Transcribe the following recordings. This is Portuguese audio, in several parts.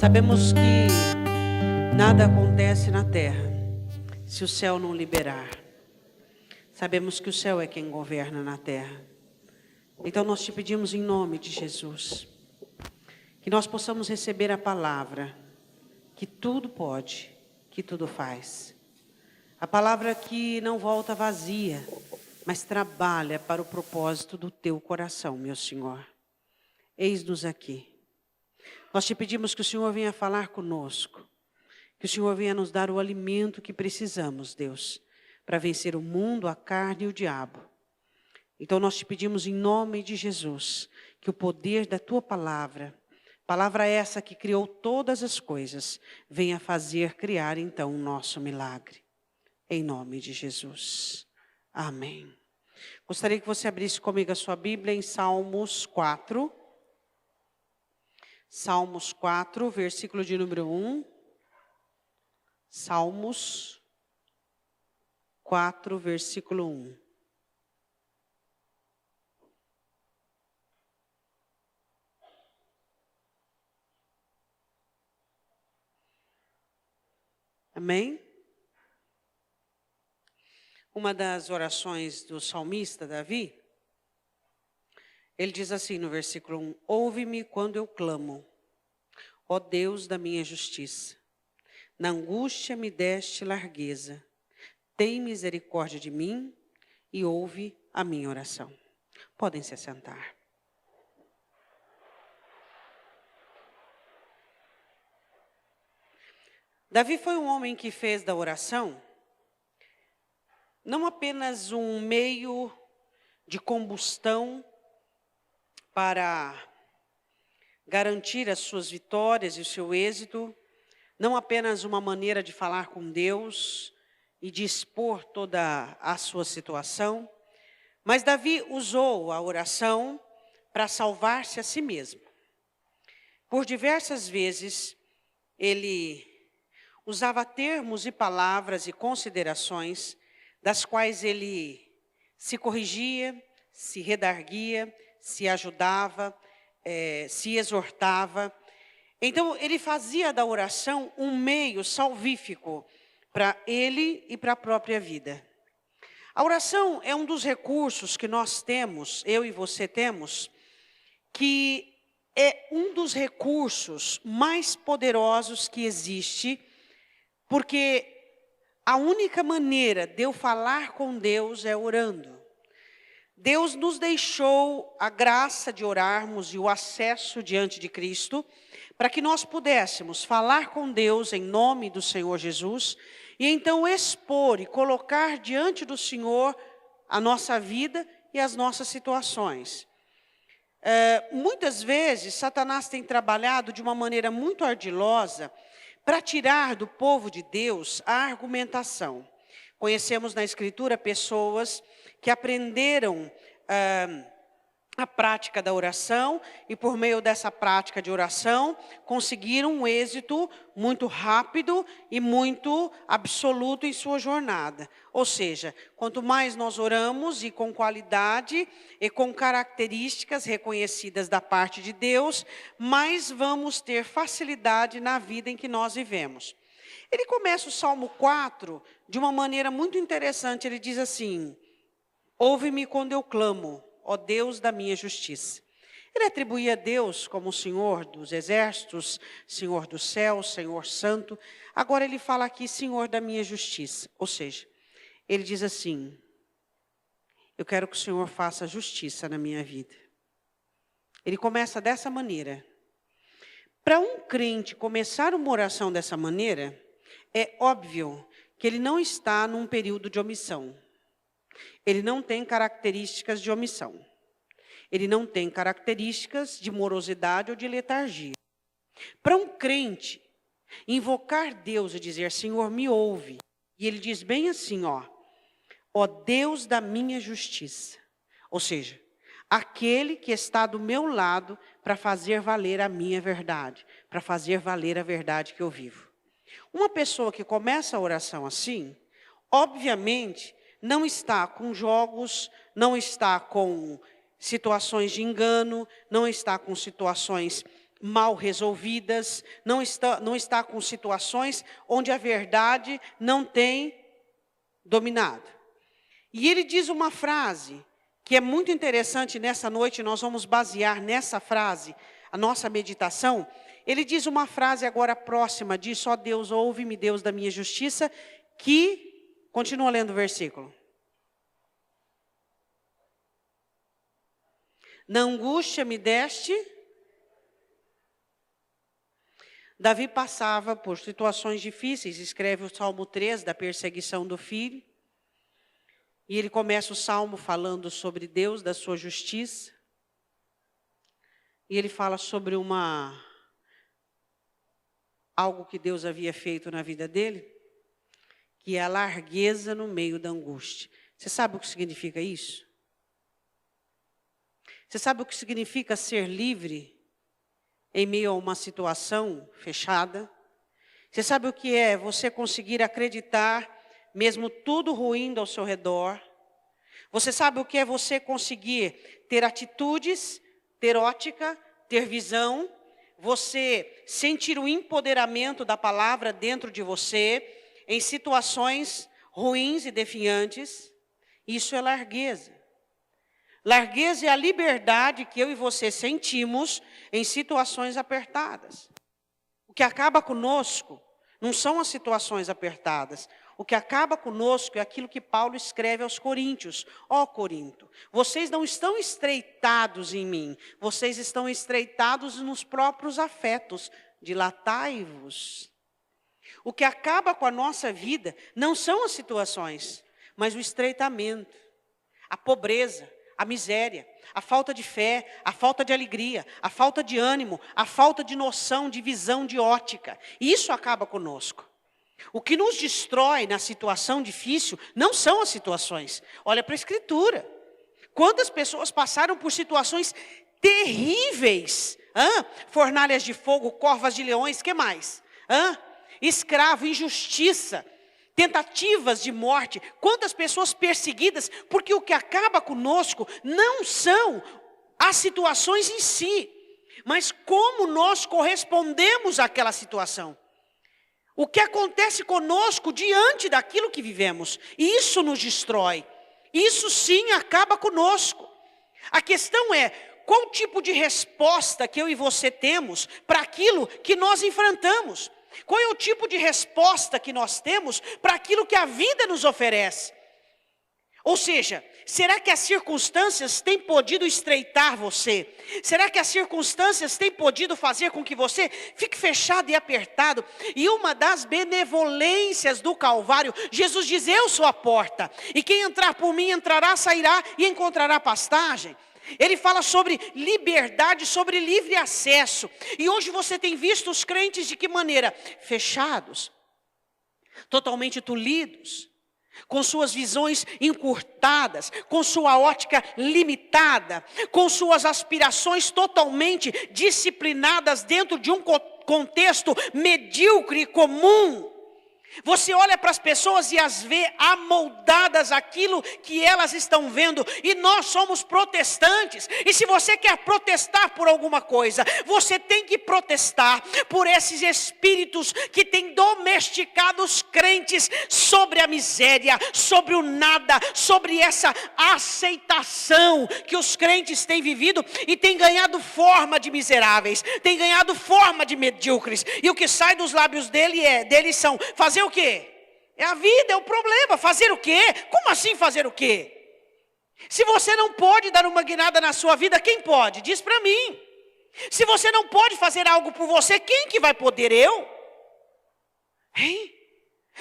Sabemos que nada acontece na terra se o céu não liberar. Sabemos que o céu é quem governa na terra. Então nós te pedimos em nome de Jesus, que nós possamos receber a palavra, que tudo pode, que tudo faz. A palavra que não volta vazia, mas trabalha para o propósito do teu coração, meu Senhor. Eis-nos aqui. Nós te pedimos que o Senhor venha falar conosco, que o Senhor venha nos dar o alimento que precisamos, Deus, para vencer o mundo, a carne e o diabo. Então nós te pedimos em nome de Jesus, que o poder da tua palavra essa que criou todas as coisas, venha fazer criar então o nosso milagre. Em nome de Jesus. Amém. Gostaria que você abrisse comigo a sua Bíblia em Salmos 4. Salmos 4, versículo de número 1. Salmos 4, versículo 1. Amém? Uma das orações do salmista Davi, ele diz assim no versículo 1: ouve-me quando eu clamo, ó Deus da minha justiça. Na angústia me deste largueza. Tem misericórdia de mim e ouve a minha oração. Podem se assentar. Davi foi um homem que fez da oração não apenas um meio de combustão para garantir as suas vitórias e o seu êxito, não apenas uma maneira de falar com Deus e de expor toda a sua situação, mas Davi usou a oração para salvar-se a si mesmo. Por diversas vezes, ele usava termos e palavras e considerações das quais ele se corrigia, se redarguia, se ajudava, se exortava. Então, ele fazia da oração um meio salvífico para ele e para a própria vida. A oração é um dos recursos que nós temos, eu e você temos, que é um dos recursos mais poderosos que existe, porque a única maneira de eu falar com Deus é orando. Deus nos deixou a graça de orarmos e o acesso diante de Cristo, para que nós pudéssemos falar com Deus em nome do Senhor Jesus, e então expor e colocar diante do Senhor a nossa vida e as nossas situações. Muitas vezes, Satanás tem trabalhado de uma maneira muito ardilosa para tirar do povo de Deus a argumentação. Conhecemos na Escritura pessoas que aprenderam a prática da oração e por meio dessa prática de oração conseguiram um êxito muito rápido e muito absoluto em sua jornada. Ou seja, quanto mais nós oramos e com qualidade e com características reconhecidas da parte de Deus, mais vamos ter facilidade na vida em que nós vivemos. Ele começa o Salmo 4 de uma maneira muito interessante. Ele diz assim: ouve-me quando eu clamo, ó Deus da minha justiça. Ele atribuía a Deus como o Senhor dos exércitos, Senhor do céu, Senhor santo. Agora ele fala aqui, Senhor da minha justiça. Ou seja, ele diz assim: eu quero que o Senhor faça justiça na minha vida. Ele começa dessa maneira. Para um crente começar uma oração dessa maneira, é óbvio que ele não está num período de omissão. Ele não tem características de omissão. Ele não tem características de morosidade ou de letargia. Para um crente, invocar Deus e dizer, Senhor, me ouve. E ele diz bem assim, ó Deus da minha justiça. Ou seja, aquele que está do meu lado para fazer valer a minha verdade, para fazer valer a verdade que eu vivo. Uma pessoa que começa a oração assim, obviamente, não está com jogos, não está com situações de engano, não está com situações mal resolvidas, não está com situações onde a verdade não tem dominado. E ele diz uma frase que é muito interessante nessa noite, nós vamos basear nessa frase a nossa meditação. Ele diz uma frase agora próxima, diz: ó Deus, ouve-me, Deus da minha justiça, que, continua lendo o versículo. Na angústia me deste. Davi passava por situações difíceis, escreve o Salmo 3 da perseguição do filho. E ele começa o Salmo falando sobre Deus, da sua justiça. E ele fala sobre algo que Deus havia feito na vida dele, que é a largueza no meio da angústia. Você sabe o que significa isso? Você sabe o que significa ser livre em meio a uma situação fechada? Você sabe o que é você conseguir acreditar, mesmo tudo ruindo ao seu redor? Você sabe o que é você conseguir ter atitudes, ter ótica, ter visão, você sentir o empoderamento da palavra dentro de você, em situações ruins e defiantes? Isso é largueza. Largueza é a liberdade que eu e você sentimos em situações apertadas. O que acaba conosco não são as situações apertadas. O que acaba conosco é aquilo que Paulo escreve aos Coríntios. Ó Corinto, vocês não estão estreitados em mim, vocês estão estreitados nos próprios afetos. Dilatai-vos. O que acaba com a nossa vida não são as situações, mas o estreitamento, a pobreza, a miséria, a falta de fé, a falta de alegria, a falta de ânimo, a falta de noção, de visão, de ótica. Isso acaba conosco. O que nos destrói na situação difícil não são as situações. Olha para a Escritura. Quantas pessoas passaram por situações terríveis? Fornalhas de fogo, corvas de leões, que mais? Escravo, injustiça, tentativas de morte. Quantas pessoas perseguidas, porque o que acaba conosco não são as situações em si, mas como nós correspondemos àquela situação. O que acontece conosco diante daquilo que vivemos, isso nos destrói. Isso sim acaba conosco. A questão é, qual tipo de resposta que eu e você temos para aquilo que nós enfrentamos? Qual é o tipo de resposta que nós temos para aquilo que a vida nos oferece? Ou seja, será que as circunstâncias têm podido estreitar você? Será que as circunstâncias têm podido fazer com que você fique fechado e apertado? E uma das benevolências do Calvário, Jesus diz: eu sou a porta, e quem entrar por mim entrará, sairá e encontrará pastagem. Ele fala sobre liberdade, sobre livre acesso. E hoje você tem visto os crentes de que maneira? Fechados, totalmente tolhidos, com suas visões encurtadas, com sua ótica limitada, com suas aspirações totalmente disciplinadas dentro de um contexto medíocre e comum. Você olha para as pessoas e as vê amoldadas àquilo que elas estão vendo. E nós somos protestantes. E se você quer protestar por alguma coisa, você tem que protestar por esses espíritos que têm domesticado os crentes sobre a miséria, sobre o nada, sobre essa aceitação que os crentes têm vivido e têm ganhado forma de miseráveis, têm ganhado forma de medíocres. E o que sai dos lábios deles são fazer o quê? É a vida, é o problema. Fazer o quê? Como assim fazer o quê? Se você não pode dar uma guinada na sua vida, quem pode? Diz para mim. Se você não pode fazer algo por você, quem que vai poder? Eu? Hein?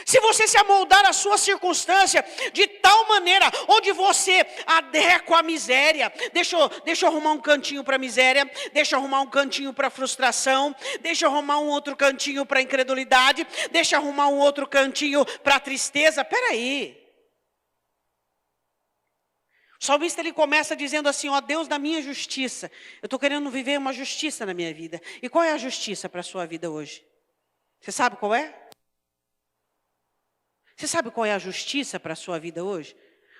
Se você se amoldar à sua circunstância de tal maneira, onde você adequa a miséria, deixa eu arrumar um cantinho para a miséria, deixa eu arrumar um cantinho para a frustração, deixa eu arrumar um outro cantinho para a incredulidade, deixa eu arrumar um outro cantinho para a tristeza. Peraí. O salmista ele começa dizendo assim: ó Deus da minha justiça. Eu estou querendo viver uma justiça na minha vida. E qual é a justiça para a sua vida hoje? Você sabe qual é? Você sabe qual é a justiça para a sua vida hoje?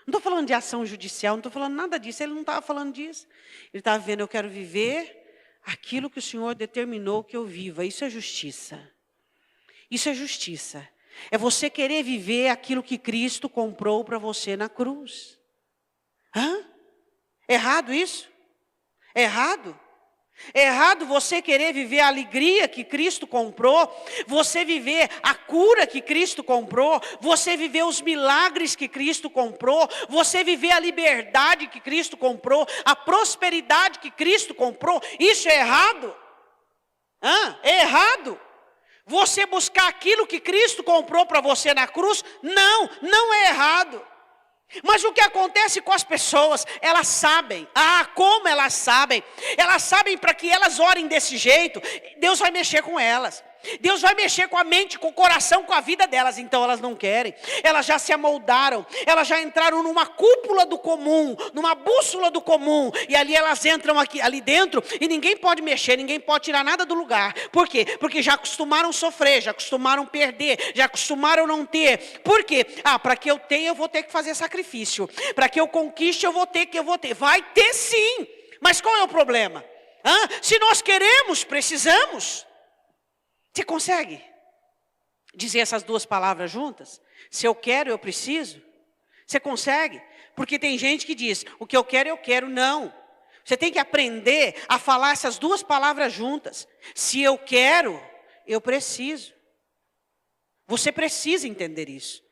Não estou falando de ação judicial, não estou falando nada disso. Ele não estava falando disso. Ele estava vendo: eu quero viver aquilo que o Senhor determinou que eu viva. Isso é justiça. Isso é justiça. É você querer viver aquilo que Cristo comprou para você na cruz. Errado isso? Errado? É errado você querer viver a alegria que Cristo comprou, você viver a cura que Cristo comprou, você viver os milagres que Cristo comprou, você viver a liberdade que Cristo comprou, a prosperidade que Cristo comprou. Isso é errado? É errado? Você buscar aquilo que Cristo comprou para você na cruz? Não, não é errado. Mas o que acontece com as pessoas? Elas sabem. Como elas sabem? Elas sabem para que elas orem desse jeito. Deus vai mexer com elas. Deus vai mexer com a mente, com o coração, com a vida delas. Então elas não querem. Elas já se amoldaram. Elas já entraram numa cúpula do comum, numa bússola do comum. E ali elas entram ali dentro e ninguém pode mexer, ninguém pode tirar nada do lugar. Por quê? Porque já acostumaram sofrer, já acostumaram perder, já acostumaram não ter. Por quê? Para que eu tenha, eu vou ter que fazer sacrifício. Para que eu conquiste, eu vou ter. Vai ter sim. Mas qual é o problema? Se nós queremos, precisamos. Você consegue dizer essas duas palavras juntas? Se eu quero, eu preciso? Você consegue? Porque tem gente que diz, o que eu quero, não. Você tem que aprender a falar essas duas palavras juntas. Se eu quero, eu preciso. Você precisa entender isso.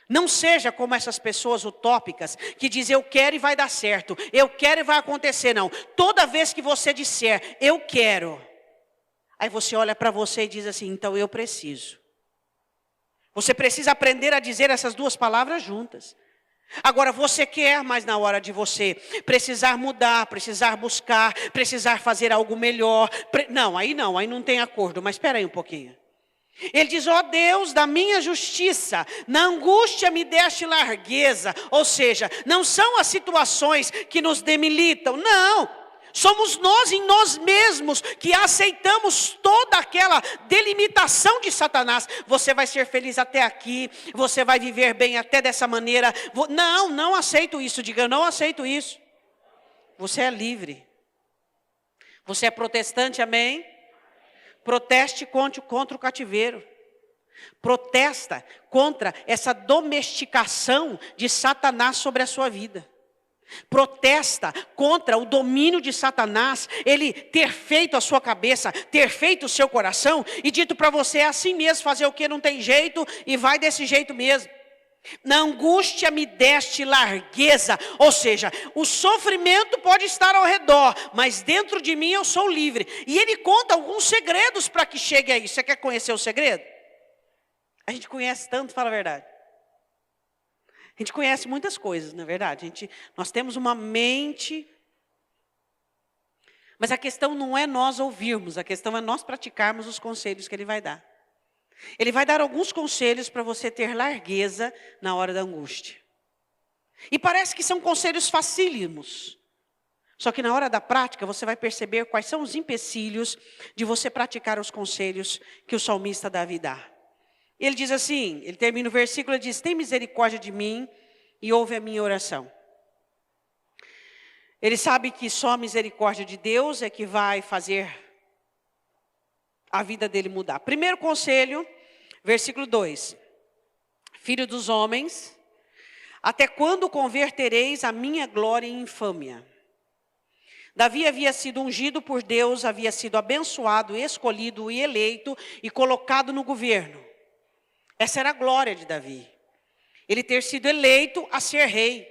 Não seja como essas pessoas utópicas que dizem eu quero e vai dar certo, eu quero e vai acontecer. Não, toda vez que você disser eu quero, aí você olha para você e diz assim, então eu preciso. Você precisa aprender a dizer essas duas palavras juntas. Agora você quer, mas na hora de você precisar mudar, precisar buscar, precisar fazer algo melhor. Não, aí não tem acordo, mas espera aí um pouquinho. Ele diz, Deus da minha justiça, na angústia me deste largueza. Ou seja, não são as situações que nos demilitam, não. Somos nós em nós mesmos que aceitamos toda aquela delimitação de Satanás. Você vai ser feliz até aqui, você vai viver bem até dessa maneira. Não aceito isso, diga, eu não aceito isso. Você é livre. Você é protestante, amém? Proteste contra o cativeiro. Protesta contra essa domesticação de Satanás sobre a sua vida. Protesta contra o domínio de Satanás, ele ter feito a sua cabeça, ter feito o seu coração e dito para você, é assim mesmo, fazer o que não tem jeito e vai desse jeito mesmo. Na angústia me deste largueza, ou seja, o sofrimento pode estar ao redor, mas dentro de mim eu sou livre. E ele conta alguns segredos para que chegue a isso. Você quer conhecer o segredo? A gente conhece tanto, fala a verdade. A gente conhece muitas coisas, não é verdade? Nós temos uma mente, mas a questão não é nós ouvirmos, a questão é nós praticarmos os conselhos que ele vai dar. Ele vai dar alguns conselhos para você ter largueza na hora da angústia. E parece que são conselhos facílimos. Só que na hora da prática você vai perceber quais são os empecilhos de você praticar os conselhos que o salmista Davi dá. Ele diz assim, ele termina o versículo e diz, tem misericórdia de mim e ouve a minha oração. Ele sabe que só a misericórdia de Deus é que vai fazer a vida dele mudar. Primeiro conselho, versículo 2. Filho dos homens, até quando convertereis a minha glória em infâmia? Davi havia sido ungido por Deus, havia sido abençoado, escolhido e eleito e colocado no governo. Essa era a glória de Davi. Ele ter sido eleito a ser rei.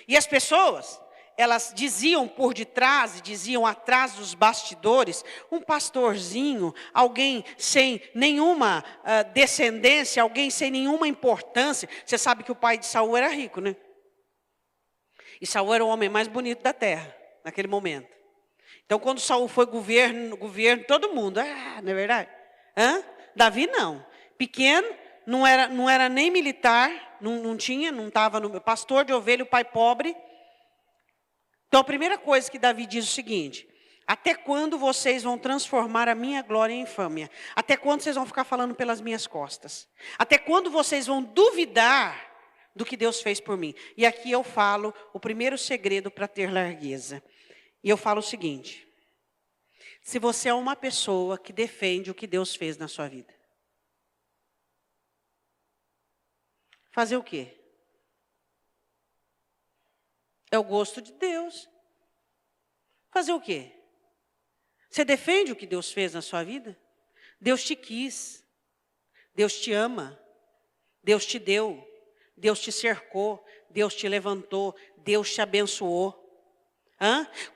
E as pessoas, elas diziam por detrás, diziam atrás dos bastidores, um pastorzinho, alguém sem nenhuma descendência, alguém sem nenhuma importância. Você sabe que o pai de Saul era rico, né? E Saul era o homem mais bonito da terra, naquele momento. Então quando Saul foi governo, todo mundo, não é verdade? Davi não. Pequeno, não era nem militar, não estava no pastor de ovelha, o pai pobre. Então a primeira coisa que Davi diz é o seguinte, até quando vocês vão transformar a minha glória em infâmia? Até quando vocês vão ficar falando pelas minhas costas? Até quando vocês vão duvidar do que Deus fez por mim? E aqui eu falo o primeiro segredo para ter largueza. E eu falo o seguinte, se você é uma pessoa que defende o que Deus fez na sua vida? Fazer o quê? É o gosto de Deus. Fazer o quê? Você defende o que Deus fez na sua vida? Deus te quis. Deus te ama. Deus te deu. Deus te cercou. Deus te levantou. Deus te abençoou.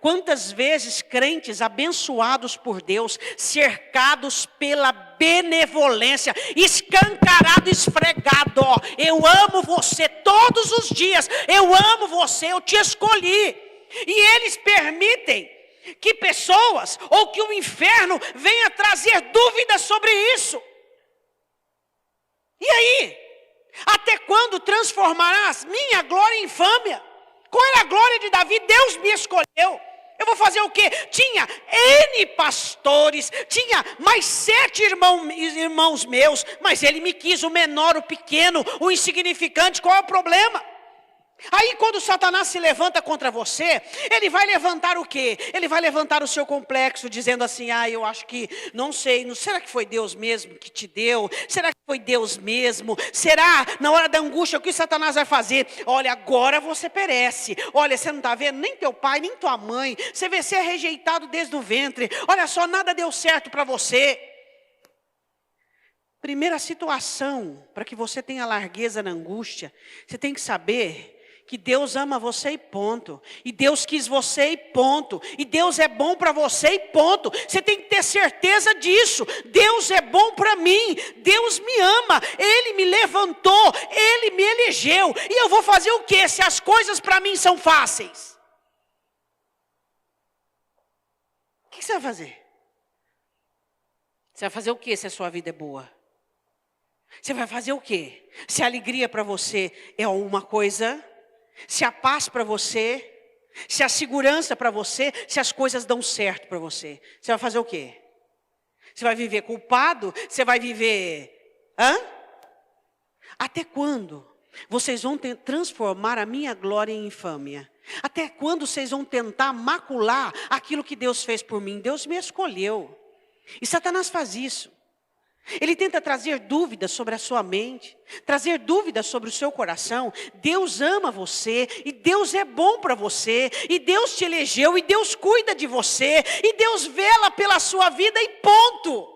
Quantas vezes crentes abençoados por Deus, cercados pela benevolência, escancarado, esfregado, ó, eu amo você todos os dias, eu amo você, eu te escolhi. E eles permitem que pessoas ou que o inferno venha trazer dúvidas sobre isso. E aí? Até quando transformarás minha glória em infâmia? Qual era a glória de Davi? Deus me escolheu. Eu vou fazer o quê? Tinha N pastores, tinha mais 7 irmãos meus, mas ele me quis, o menor, o pequeno, o insignificante. Qual é o problema? Aí quando Satanás se levanta contra você, ele vai levantar o quê? Ele vai levantar o seu complexo, dizendo assim, eu acho que, não sei, será que foi Deus mesmo que te deu? Será que foi Deus mesmo? Será, na hora da angústia, o que Satanás vai fazer? Olha, agora você perece. Olha, você não está vendo? Nem teu pai, nem tua mãe. Você vê ser rejeitado desde o ventre. Olha só, nada deu certo para você. Primeira situação, para que você tenha largueza na angústia, você tem que saber que Deus ama você e ponto. E Deus quis você e ponto. E Deus é bom para você e ponto. Você tem que ter certeza disso. Deus é bom para mim. Deus me ama. Ele me levantou. Ele me elegeu. E eu vou fazer o quê se as coisas para mim são fáceis? O que você vai fazer? Você vai fazer o quê se a sua vida é boa? Você vai fazer o quê se a alegria para você é uma coisa? Se a paz para você, se a segurança para você, se as coisas dão certo para você, você vai fazer o quê? Você vai viver culpado? Você vai viver... Até quando vocês vão transformar a minha glória em infâmia? Até quando vocês vão tentar macular aquilo que Deus fez por mim? Deus me escolheu. E Satanás faz isso. Ele tenta trazer dúvidas sobre a sua mente, trazer dúvidas sobre o seu coração. Deus ama você, e Deus é bom para você, e Deus te elegeu, e Deus cuida de você, e Deus vela pela sua vida e ponto.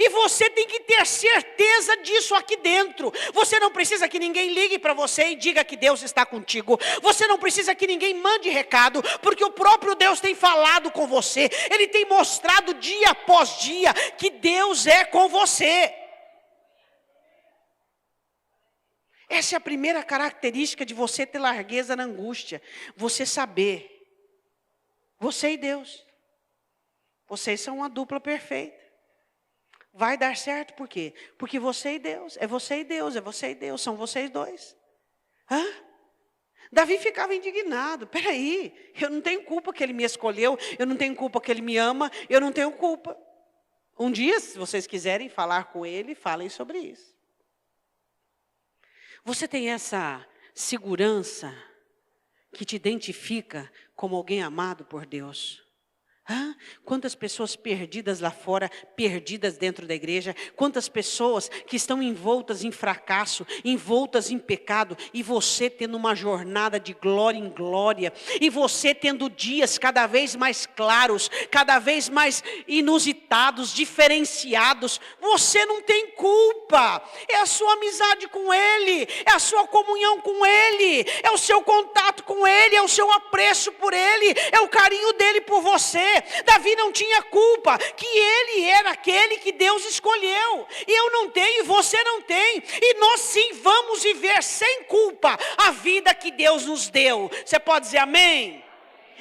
E você tem que ter certeza disso aqui dentro. Você não precisa que ninguém ligue para você e diga que Deus está contigo. Você não precisa que ninguém mande recado, porque o próprio Deus tem falado com você. Ele tem mostrado dia após dia que Deus é com você. Essa é a primeira característica de você ter largueza na angústia. Você saber. Você e Deus. Vocês são uma dupla perfeita. Vai dar certo por quê? Porque você e Deus, é você e Deus, é você e Deus, são vocês dois. Davi ficava indignado, peraí, eu não tenho culpa que ele me escolheu, eu não tenho culpa que ele me ama, eu não tenho culpa. Um dia, se vocês quiserem falar com ele, falem sobre isso. Você tem essa segurança que te identifica como alguém amado por Deus? Quantas pessoas perdidas lá fora, perdidas dentro da igreja, quantas pessoas que estão envoltas em fracasso, envoltas em pecado, e você tendo uma jornada de glória em glória, e você tendo dias cada vez mais claros, cada vez mais inusitados, diferenciados. Você não tem culpa, é a sua amizade com Ele, é a sua comunhão com Ele, é o seu contato com Ele, é o seu apreço por Ele, é o carinho dEle por você. Davi não tinha culpa, que ele era aquele que Deus escolheu. E eu não tenho, e você não tem. E nós sim vamos viver sem culpa a vida que Deus nos deu. Você pode dizer amém?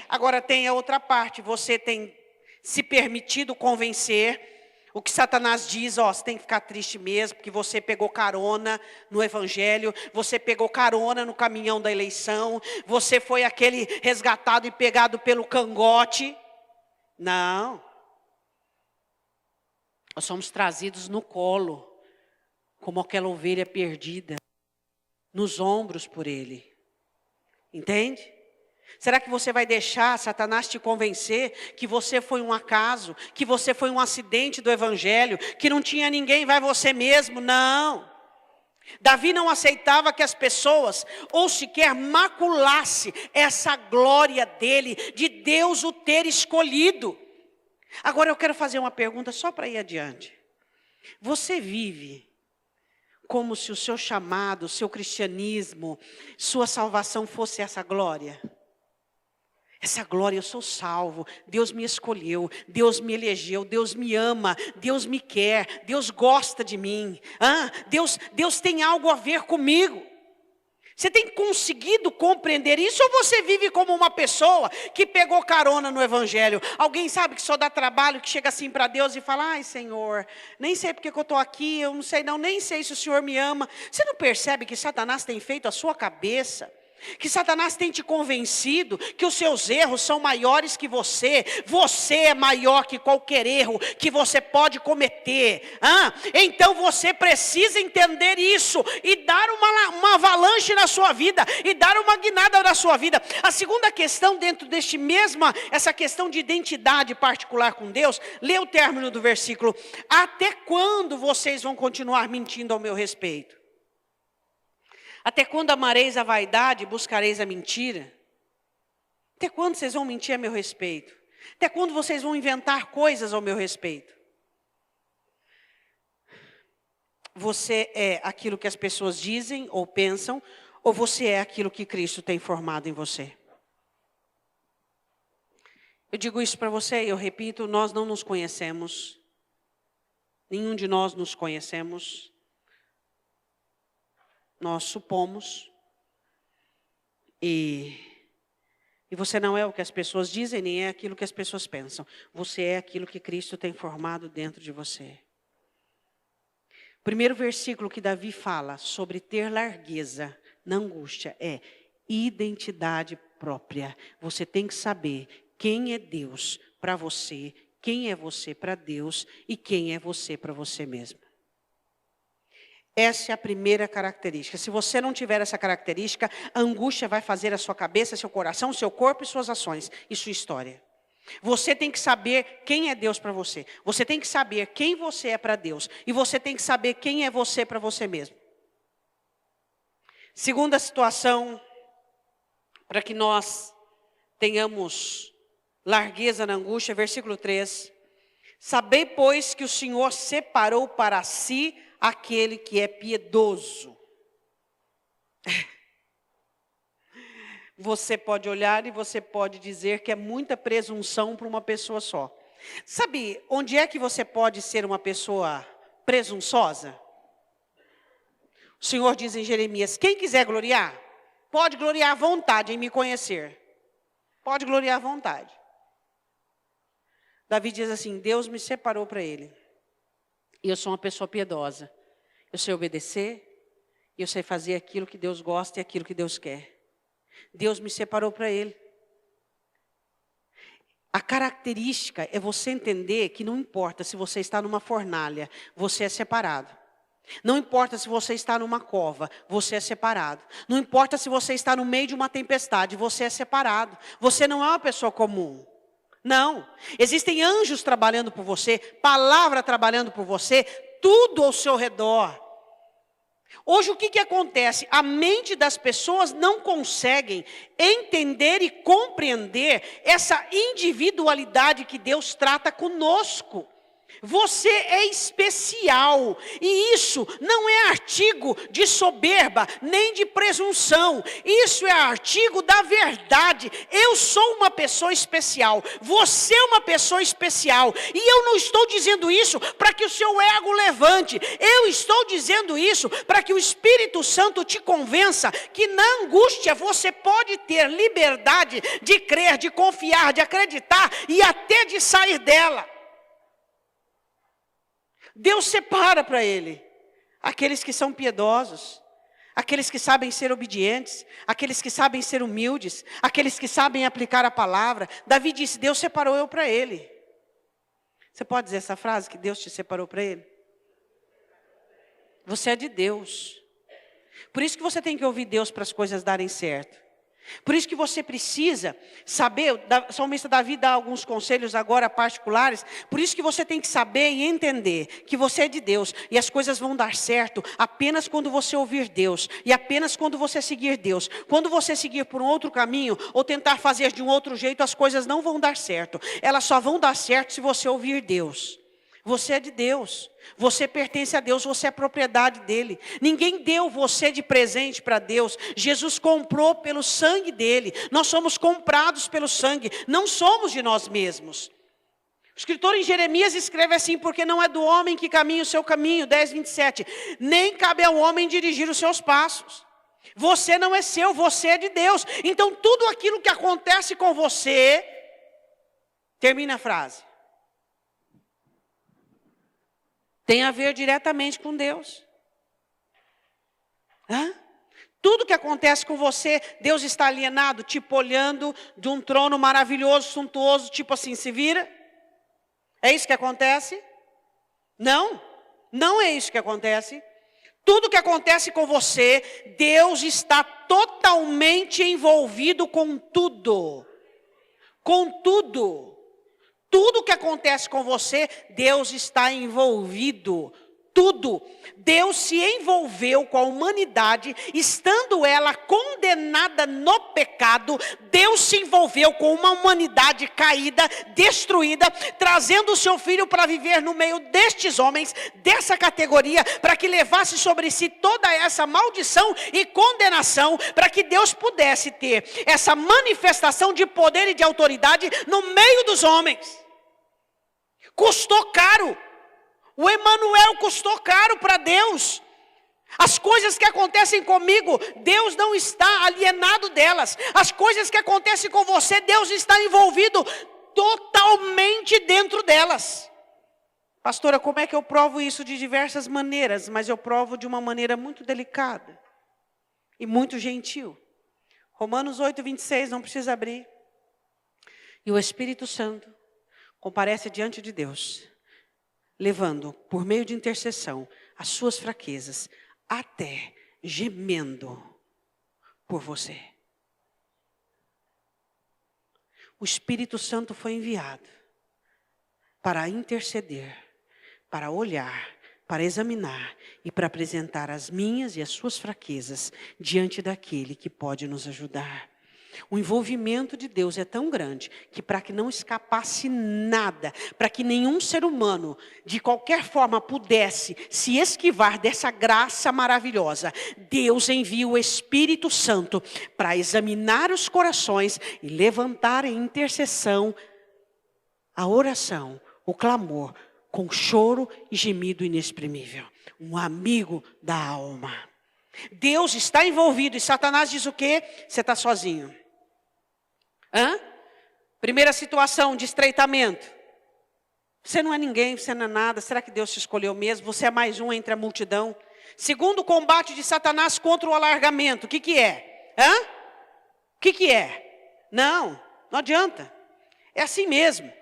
Agora tem a outra parte, você tem se permitido convencer. O que Satanás diz, você tem que ficar triste mesmo, porque você pegou carona no evangelho, você pegou carona no caminhão da eleição, você foi aquele resgatado e pegado pelo cangote. Não, nós somos trazidos no colo, como aquela ovelha perdida, nos ombros por Ele, entende? Será que você vai deixar Satanás te convencer que você foi um acaso, que você foi um acidente do evangelho, que não tinha ninguém, vai você mesmo? Não. Davi não aceitava que as pessoas, ou sequer maculasse essa glória dele, de Deus o ter escolhido. Agora eu quero fazer uma pergunta só para ir adiante. Você vive como se o seu chamado, o seu cristianismo, sua salvação fosse essa glória? Essa glória, eu sou salvo, Deus me escolheu, Deus me elegeu, Deus me ama, Deus me quer, Deus gosta de mim. Deus tem algo a ver comigo. Você tem conseguido compreender isso, ou você vive como uma pessoa que pegou carona no evangelho? Alguém sabe que só dá trabalho, que chega assim para Deus e fala: ai Senhor, nem sei porque que eu estou aqui, eu não sei não, nem sei se o Senhor me ama. Você não percebe que Satanás tem feito a sua cabeça? Que Satanás tem te convencido que os seus erros são maiores que você. Você é maior que qualquer erro que você pode cometer. Então você precisa entender isso e dar uma avalanche na sua vida, e dar uma guinada na sua vida. A segunda questão dentro deste essa questão de identidade particular com Deus, lê o término do versículo: até quando vocês vão continuar mentindo ao meu respeito? Até quando amareis a vaidade e buscareis a mentira? Até quando vocês vão mentir a meu respeito? Até quando vocês vão inventar coisas ao meu respeito? Você é aquilo que as pessoas dizem ou pensam, ou você é aquilo que Cristo tem formado em você? Eu digo isso para você e eu repito, nós não nos conhecemos. Nenhum de nós nos conhecemos. Nós supomos, e você não é o que as pessoas dizem, nem é aquilo que as pessoas pensam. Você é aquilo que Cristo tem formado dentro de você. O primeiro versículo que Davi fala sobre ter largueza na angústia é identidade própria. Você tem que saber quem é Deus para você, quem é você para Deus e quem é você para você mesmo. Essa é a primeira característica. Se você não tiver essa característica, a angústia vai fazer a sua cabeça, seu coração, seu corpo e suas ações e sua história. Você tem que saber quem é Deus para você. Você tem que saber quem você é para Deus. E você tem que saber quem é você para você mesmo. Segunda situação, para que nós tenhamos largueza na angústia, versículo 3. Sabei, pois, que o Senhor separou para si aquele que é piedoso. Você pode olhar e você pode dizer que é muita presunção para uma pessoa só. Sabe onde é que você pode ser uma pessoa presunçosa? O Senhor diz em Jeremias: quem quiser gloriar, pode gloriar à vontade em me conhecer. Pode gloriar à vontade. Davi diz assim: Deus me separou para ele. E eu sou uma pessoa piedosa. Eu sei obedecer. E eu sei fazer aquilo que Deus gosta e aquilo que Deus quer. Deus me separou para ele. A característica é você entender que não importa se você está numa fornalha, você é separado. Não importa se você está numa cova, você é separado. Não importa se você está no meio de uma tempestade, você é separado. Você não é uma pessoa comum. Não, existem anjos trabalhando por você, palavra trabalhando por você, tudo ao seu redor. Hoje o que acontece? A mente das pessoas não conseguem entender e compreender essa individualidade que Deus trata conosco. Você é especial, e isso não é artigo de soberba, nem de presunção, isso é artigo da verdade. Eu sou uma pessoa especial, você é uma pessoa especial, e eu não estou dizendo isso para que o seu ego levante, eu estou dizendo isso para que o Espírito Santo te convença que na angústia você pode ter liberdade de crer, de confiar, de acreditar e até de sair dela. Deus separa para ele aqueles que são piedosos, aqueles que sabem ser obedientes, aqueles que sabem ser humildes, aqueles que sabem aplicar a palavra. Davi disse: Deus separou eu para ele. Você pode dizer essa frase, que Deus te separou para ele? Você é de Deus. Por isso que você tem que ouvir Deus para as coisas darem certo. Por isso que você precisa saber, o salmista Davi dá alguns conselhos agora particulares, por isso que você tem que saber e entender que você é de Deus, e as coisas vão dar certo apenas quando você ouvir Deus, e apenas quando você seguir Deus. Quando você seguir por um outro caminho, ou tentar fazer de um outro jeito, as coisas não vão dar certo. Elas só vão dar certo se você ouvir Deus. Você é de Deus, você pertence a Deus, você é propriedade dele. Ninguém deu você de presente para Deus. Jesus comprou pelo sangue dele. Nós somos comprados pelo sangue, não somos de nós mesmos. O escritor em Jeremias escreve assim: porque não é do homem que caminha o seu caminho, 10:27. Nem cabe ao homem dirigir os seus passos. Você não é seu, você é de Deus. Então tudo aquilo que acontece com você, termina a frase, tem a ver diretamente com Deus. Tudo que acontece com você, Deus está alienado, tipo olhando de um trono maravilhoso, suntuoso, tipo assim, se vira? É isso que acontece? Não, não é isso que acontece. Tudo que acontece com você, Deus está totalmente envolvido com tudo. Com tudo. Tudo que acontece com você, Deus está envolvido. Tudo. Deus se envolveu com a humanidade, estando ela condenada no pecado. Deus se envolveu com uma humanidade caída, destruída, trazendo o seu filho para viver no meio destes homens, dessa categoria, para que levasse sobre si toda essa maldição e condenação, para que Deus pudesse ter essa manifestação de poder e de autoridade no meio dos homens. Custou caro. O Emanuel custou caro para Deus. As coisas que acontecem comigo, Deus não está alienado delas. As coisas que acontecem com você, Deus está envolvido totalmente dentro delas. Pastora, como é que eu provo isso? De diversas maneiras, mas eu provo de uma maneira muito delicada e muito gentil. Romanos 8:26, não precisa abrir. E o Espírito Santo comparece diante de Deus, levando, por meio de intercessão, as suas fraquezas, até gemendo por você. O Espírito Santo foi enviado para interceder, para olhar, para examinar e para apresentar as minhas e as suas fraquezas diante daquele que pode nos ajudar. O envolvimento de Deus é tão grande que para que não escapasse nada, para que nenhum ser humano de qualquer forma pudesse se esquivar dessa graça maravilhosa, Deus envia o Espírito Santo para examinar os corações e levantar em intercessão a oração, o clamor, com choro e gemido inexprimível. Um amigo da alma. Deus está envolvido e Satanás diz o quê? Você está sozinho. Primeira situação de estreitamento. Você não é ninguém, você não é nada. Será que Deus te escolheu mesmo? Você é mais um entre a multidão. Segundo combate de Satanás contra o alargamento. O que é? O que é? Não adianta. É assim mesmo.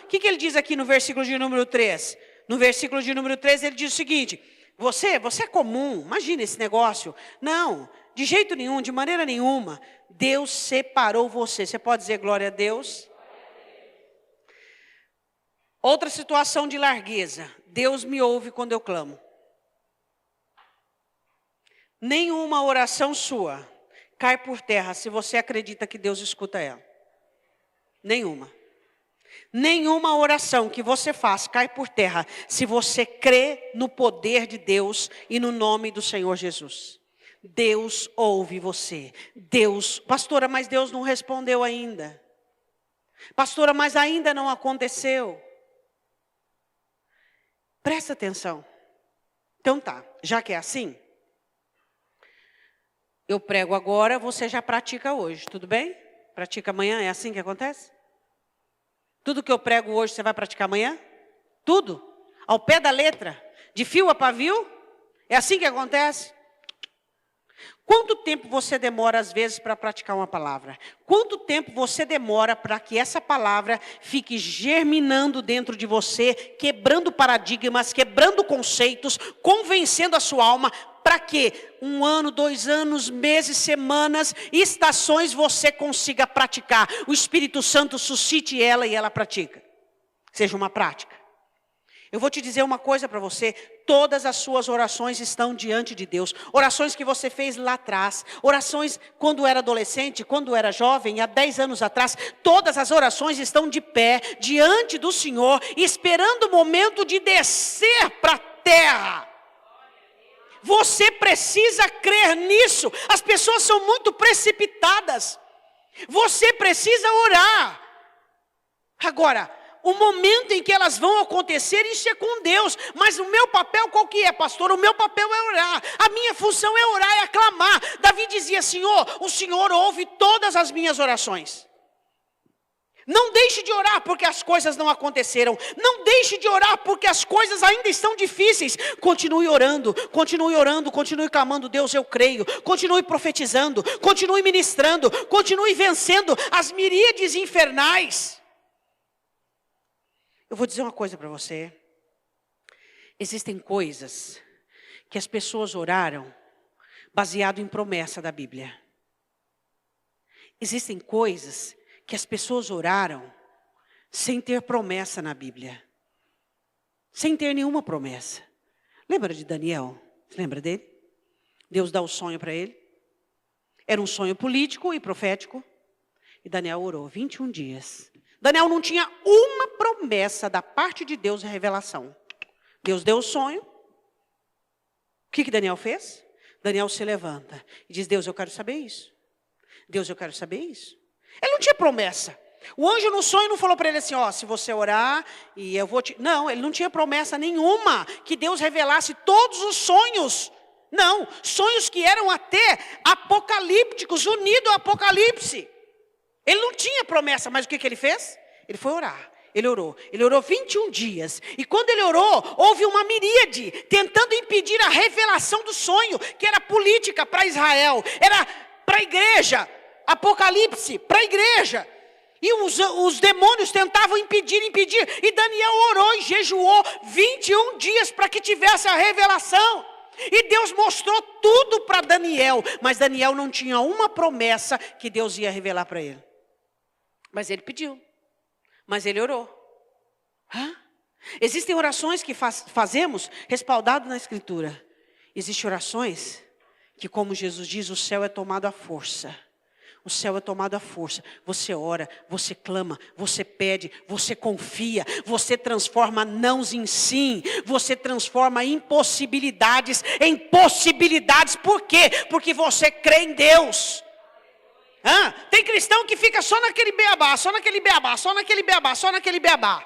O que ele diz aqui no versículo de número 3? No versículo de número 3 ele diz o seguinte: você é comum, imagina esse negócio. Não, de jeito nenhum, de maneira nenhuma. Deus separou você. Você pode dizer glória a Deus? Outra situação de largueza. Deus me ouve quando eu clamo. Nenhuma oração sua cai por terra se você acredita que Deus escuta ela. Nenhuma. Nenhuma oração que você faz cai por terra se você crê no poder de Deus e no nome do Senhor Jesus. Deus ouve você. Pastora, mas Deus não respondeu ainda. Pastora, mas ainda não aconteceu. Presta atenção. Então tá, já que é assim, eu prego agora, você já pratica hoje, tudo bem? Pratica amanhã, é assim que acontece? Tudo que eu prego hoje, você vai praticar amanhã? Tudo? Ao pé da letra? De fio a pavio? É assim que acontece? Quanto tempo você demora, às vezes, para praticar uma palavra? Quanto tempo você demora para que essa palavra fique germinando dentro de você, quebrando paradigmas, quebrando conceitos, convencendo a sua alma, para que 1 ano, 2 anos, meses, semanas, estações você consiga praticar. O Espírito Santo suscite ela e ela pratica. Seja uma prática. Eu vou te dizer uma coisa para você, todas as suas orações estão diante de Deus. Orações que você fez lá atrás, orações quando era adolescente, quando era jovem, há 10 anos atrás, todas as orações estão de pé, diante do Senhor, esperando o momento de descer para a terra. Você precisa crer nisso. As pessoas são muito precipitadas. Você precisa orar. Agora, o momento em que elas vão acontecer, isso é com Deus. Mas o meu papel qual que é, pastor? O meu papel é orar. A minha função é orar e aclamar. Davi dizia, Senhor, o Senhor ouve todas as minhas orações. Não deixe de orar porque as coisas não aconteceram. Não deixe de orar porque as coisas ainda estão difíceis. Continue orando, continue clamando, Deus, eu creio. Continue profetizando, continue ministrando, continue vencendo as miríades infernais. Eu vou dizer uma coisa para você. Existem coisas que as pessoas oraram baseado em promessa da Bíblia. Existem coisas que as pessoas oraram sem ter promessa na Bíblia. Sem ter nenhuma promessa. Lembra de Daniel? Você lembra dele? Deus dá o sonho para ele. Era um sonho político e profético. E Daniel orou 21 dias. Daniel não tinha uma promessa da parte de Deus, a revelação. Deus deu o sonho. O que Daniel fez? Daniel se levanta e diz, Deus, eu quero saber isso. Deus, eu quero saber isso. Ele não tinha promessa. O anjo no sonho não falou para ele assim, ó, se você orar e eu vou te... Não, ele não tinha promessa nenhuma que Deus revelasse todos os sonhos. Não, sonhos que eram até apocalípticos, unidos ao Apocalipse. Ele não tinha promessa, mas o que ele fez? Ele foi orar. Ele orou 21 dias. E quando ele orou, houve uma miríade tentando impedir a revelação do sonho, que era política para Israel, era para a igreja, Apocalipse, para a igreja. E os demônios tentavam impedir. E Daniel orou e jejuou 21 dias para que tivesse a revelação. E Deus mostrou tudo para Daniel, mas Daniel não tinha uma promessa que Deus ia revelar para ele. Mas ele pediu, mas ele orou. Existem orações que fazemos respaldado na Escritura. Existem orações que, como Jesus diz, o céu é tomado à força. O céu é tomado à força. Você ora, você clama, você pede, você confia, você transforma nãos em sim, você transforma impossibilidades em possibilidades. Por quê? Porque você crê em Deus. Tem cristão que fica só naquele beabá, só naquele beabá, só naquele beabá, só naquele beabá.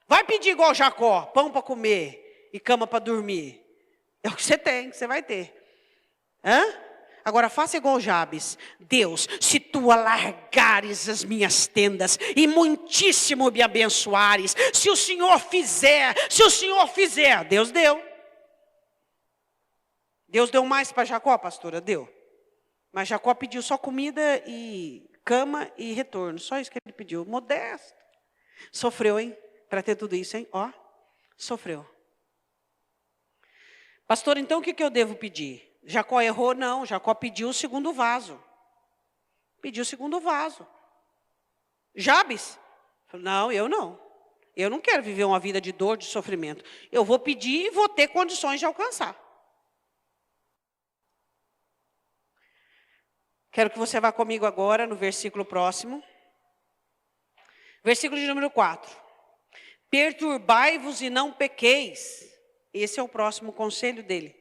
Vai pedir igual Jacó, pão para comer e cama para dormir. É o que você tem, que você vai ter. Agora faça igual Jabes. Deus, se tu alargares as minhas tendas e muitíssimo me abençoares, se o Senhor fizer, Deus deu. Deus deu mais para Jacó, pastora? Deu. Mas Jacó pediu só comida e cama e retorno. Só isso que ele pediu. Modesto. Sofreu, hein? Para ter tudo isso, hein? Ó, sofreu. Pastor, então o que eu devo pedir? Jacó errou? Não. Jacó pediu o segundo vaso. Pediu o segundo vaso. Jabes? Não, eu não. Eu não quero viver uma vida de dor, de sofrimento. Eu vou pedir e vou ter condições de alcançar. Quero que você vá comigo agora no versículo próximo. Versículo de número 4. Perturbai-vos e não pequeis. Esse é o próximo conselho dele.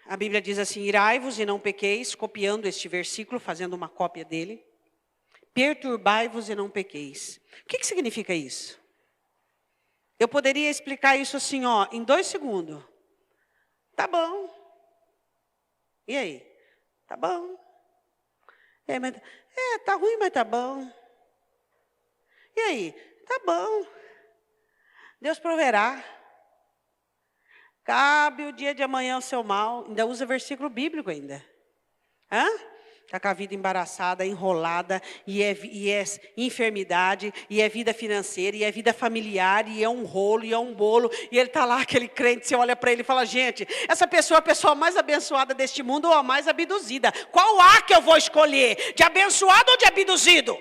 A Bíblia diz assim, irai-vos e não pequeis, copiando este versículo, fazendo uma cópia dele. Perturbai-vos e não pequeis. O que significa isso? Eu poderia explicar isso assim, ó, em 2 segundos. Tá bom. E aí? Tá bom. Tá ruim, mas tá bom. E aí? Tá bom. Deus proverá. Cabe o dia de amanhã o seu mal. Ainda usa versículo bíblico ainda. Está com a vida embaraçada, enrolada, e é enfermidade, e é vida financeira, e é vida familiar, e é um rolo, e é um bolo. E ele está lá, aquele crente, você olha para ele e fala, gente, essa pessoa é a pessoa mais abençoada deste mundo ou a mais abduzida? Qual A que eu vou escolher? De abençoado ou de abduzido?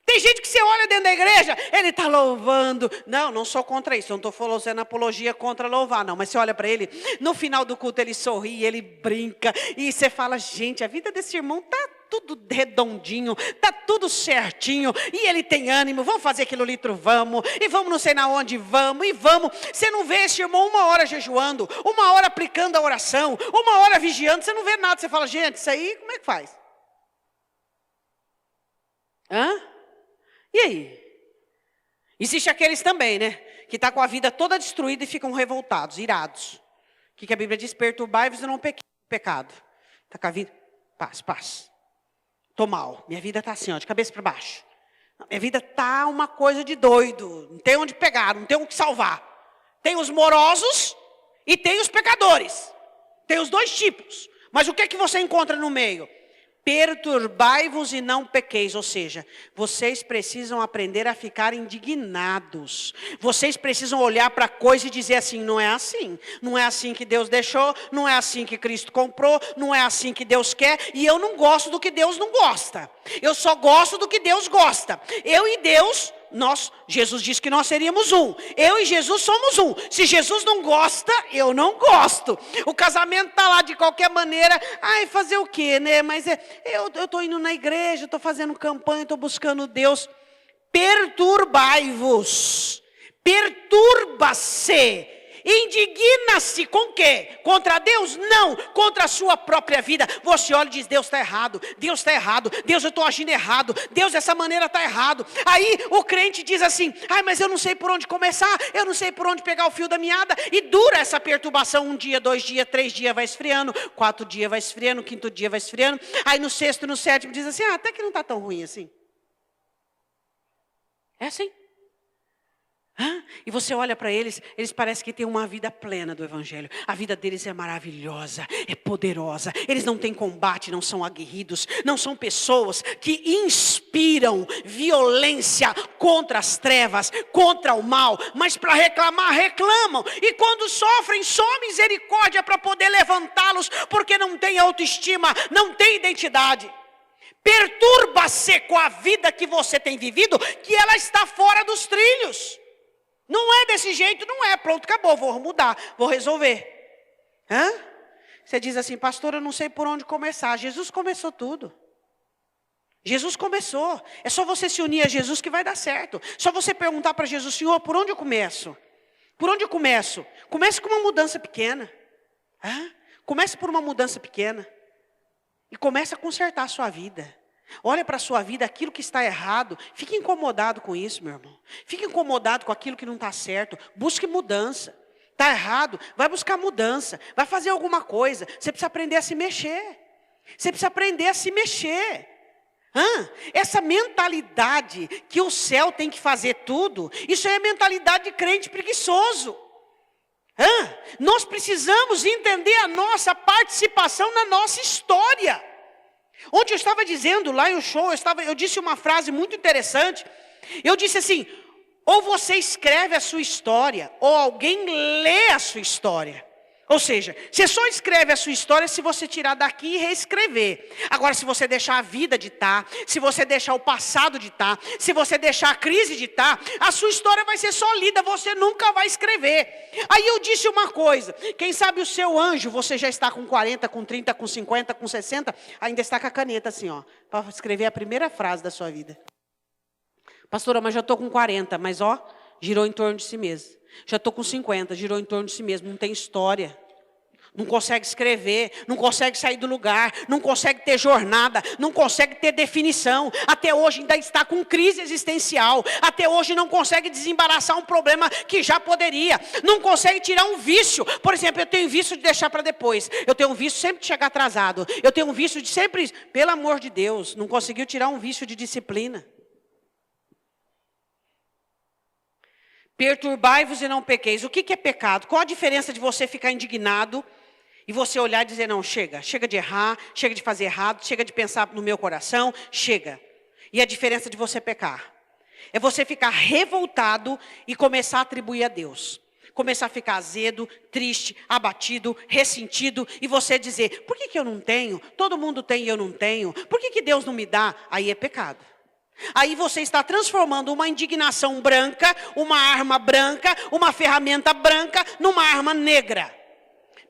Tem gente que você olha dentro da igreja, ele está louvando. Não sou contra isso, não estou fazendo apologia contra louvar, não. Mas você olha para ele, no final do culto ele sorri, ele brinca. E você fala, gente, a vida desse irmão está tudo redondinho, está tudo certinho. E ele tem ânimo, vamos fazer aquilo litro, vamos. E vamos não sei na onde, vamos, e vamos. Você não vê esse irmão 1 hora jejuando, 1 hora aplicando a oração, 1 hora vigiando, você não vê nada. Você fala, gente, isso aí como é que faz? E aí? Existe aqueles também, né? Que está com a vida toda destruída e ficam revoltados, irados. O que a Bíblia diz? Perturbai-vos e não pecado. Está com a vida, paz. Estou mal, minha vida está assim, ó, de cabeça para baixo. Minha vida está uma coisa de doido. Não tem onde pegar, não tem o que salvar. Tem os morosos e tem os pecadores. Tem os 2 tipos. Mas o que é que você encontra no meio? Perturbai-vos e não pequeis, ou seja, vocês precisam aprender a ficar indignados. Vocês precisam olhar para a coisa e dizer assim, não é assim que Deus deixou, não é assim que Cristo comprou, não é assim que Deus quer, e eu não gosto do que Deus não gosta. Eu só gosto do que Deus gosta. Eu e Deus, Jesus disse que nós seríamos um. Eu e Jesus somos um. Se Jesus não gosta, eu não gosto. O casamento está lá de qualquer maneira. Fazer o quê, né? Mas eu estou indo na igreja, estou fazendo campanha, estou buscando Deus. Perturbai-vos. Perturba-se. Indigna-se com o quê? Contra Deus? Não, contra a sua própria vida. Você olha e diz, Deus está errado, Deus eu estou agindo errado, Deus dessa maneira está errado. Aí o crente diz assim, mas eu não sei por onde começar, eu não sei por onde pegar o fio da meada. E dura essa perturbação, 1 dia, 2 dias, 3 dias vai esfriando, 4 dias vai esfriando, 5º dia vai esfriando. Aí no 6º, no 7º diz assim, até que não está tão ruim assim. É assim. E você olha para eles parecem que têm uma vida plena do Evangelho. A vida deles é maravilhosa, é poderosa. Eles não têm combate, não são aguerridos. Não são pessoas que inspiram violência contra as trevas, contra o mal. Mas para reclamar, reclamam. E quando sofrem, só misericórdia para poder levantá-los. Porque não tem autoestima, não tem identidade. Perturba-se com a vida que você tem vivido, que ela está fora dos trilhos. Não é desse jeito, não é. Pronto, acabou, vou mudar, vou resolver. Você diz assim, pastor, eu não sei por onde começar. Jesus começou tudo. Jesus começou. É só você se unir a Jesus que vai dar certo. Só você perguntar para Jesus, Senhor, por onde eu começo? Por onde eu começo? Comece com uma mudança pequena. Comece por uma mudança pequena. E comece a consertar a sua vida. Olha para a sua vida, aquilo que está errado. Fique incomodado com isso, meu irmão. Fique incomodado com aquilo que não está certo. Busque mudança. Está errado, vai buscar mudança. Vai fazer alguma coisa. Você precisa aprender a se mexer. Você precisa aprender a se mexer. Essa mentalidade que o céu tem que fazer tudo, isso é a mentalidade de crente preguiçoso. Nós precisamos entender a nossa participação na nossa história. Ontem eu estava dizendo lá em um show, eu disse uma frase muito interessante. Eu disse assim, ou você escreve a sua história, ou alguém lê a sua história. Ou seja, você só escreve a sua história se você tirar daqui e reescrever. Agora, se você deixar a vida ditar, se você deixar o passado ditar, se você deixar a crise ditar, a sua história vai ser só lida, você nunca vai escrever. Aí eu disse uma coisa, quem sabe o seu anjo, você já está com 40, com 30, com 50, com 60, ainda está com a caneta assim, para escrever a primeira frase da sua vida. Pastora, mas já estou com 40, mas girou em torno de si mesmo. Já estou com 50, girou em torno de si mesmo, não tem história. Não consegue escrever, não consegue sair do lugar, não consegue ter jornada, não consegue ter definição. Até hoje ainda está com crise existencial. Até hoje não consegue desembaraçar um problema que já poderia. Não consegue tirar um vício. Por exemplo, eu tenho vício de deixar para depois. Eu tenho um vício sempre de chegar atrasado. Eu tenho um vício de sempre, pelo amor de Deus, não conseguiu tirar um vício de disciplina. Perturbai-vos e não pequeis. O que é pecado? Qual a diferença de você ficar indignado E você olhar e dizer, não, chega de errar, chega de fazer errado, chega de pensar no meu coração, chega. E a diferença de você pecar é você ficar revoltado e começar a atribuir a Deus. Começar a ficar azedo, triste, abatido, ressentido. E você dizer, por que eu não tenho? Todo mundo tem e eu não tenho. Por que Deus não me dá? Aí é pecado. Aí você está transformando uma indignação branca, uma arma branca, uma ferramenta branca, numa arma negra.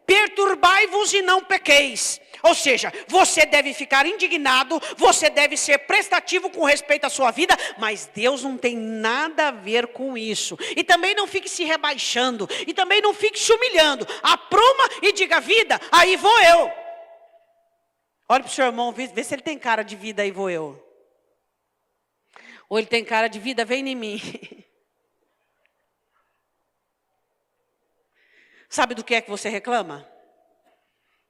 Perturbai-vos e não pequeis. Ou seja, você deve ficar indignado, você deve ser prestativo com respeito à sua vida, mas Deus não tem nada a ver com isso. E também não fique se rebaixando, e também não fique se humilhando. Apruma e diga, vida, aí vou eu. Olha para o seu irmão, vê se ele tem cara de vida, aí vou eu. Ou ele tem cara de vida, vem em mim. Sabe do que é que você reclama?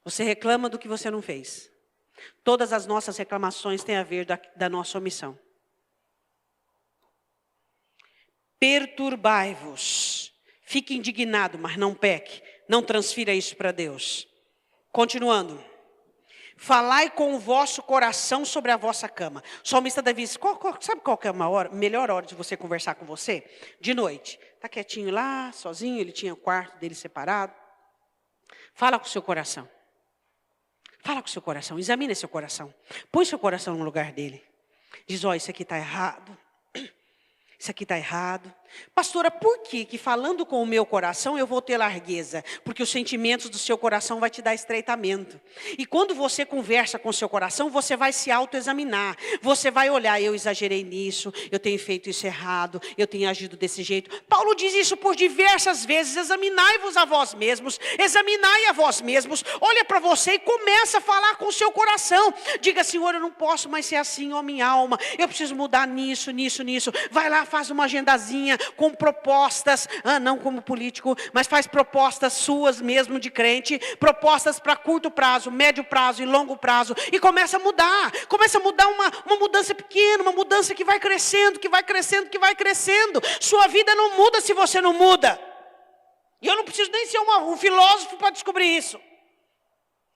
Você reclama do que você não fez. Todas as nossas reclamações têm a ver da nossa omissão. Perturbai-vos. Fique indignado, mas não peque. Não transfira isso para Deus. Continuando. Falai com o vosso coração sobre a vossa cama. O salmista Davi, sabe qual que é a melhor hora de você conversar com você? De noite. Está quietinho lá, sozinho, ele tinha o quarto dele separado. Fala com o seu coração. Fala com o seu coração, examine seu coração. Põe seu coração no lugar dele. Diz, isso aqui está errado. Isso aqui está errado. Pastora, por que falando com o meu coração eu vou ter largueza? Porque os sentimentos do seu coração vai te dar estreitamento. E quando você conversa com o seu coração, você vai se autoexaminar. Você vai olhar, eu exagerei nisso, eu tenho feito isso errado, eu tenho agido desse jeito. Paulo diz isso por diversas vezes. Examinai-vos a vós mesmos, examinai a vós mesmos. Olha para você e começa a falar com o seu coração. Diga, Senhor, eu não posso mais ser assim, ó minha alma. Eu preciso mudar nisso. Vai lá, faz uma agendazinha com propostas, não como político, mas faz propostas suas mesmo de crente, propostas para curto prazo, médio prazo e longo prazo, e começa a mudar uma mudança pequena, uma mudança que vai crescendo, sua vida não muda se você não muda, e eu não preciso nem ser um filósofo para descobrir isso.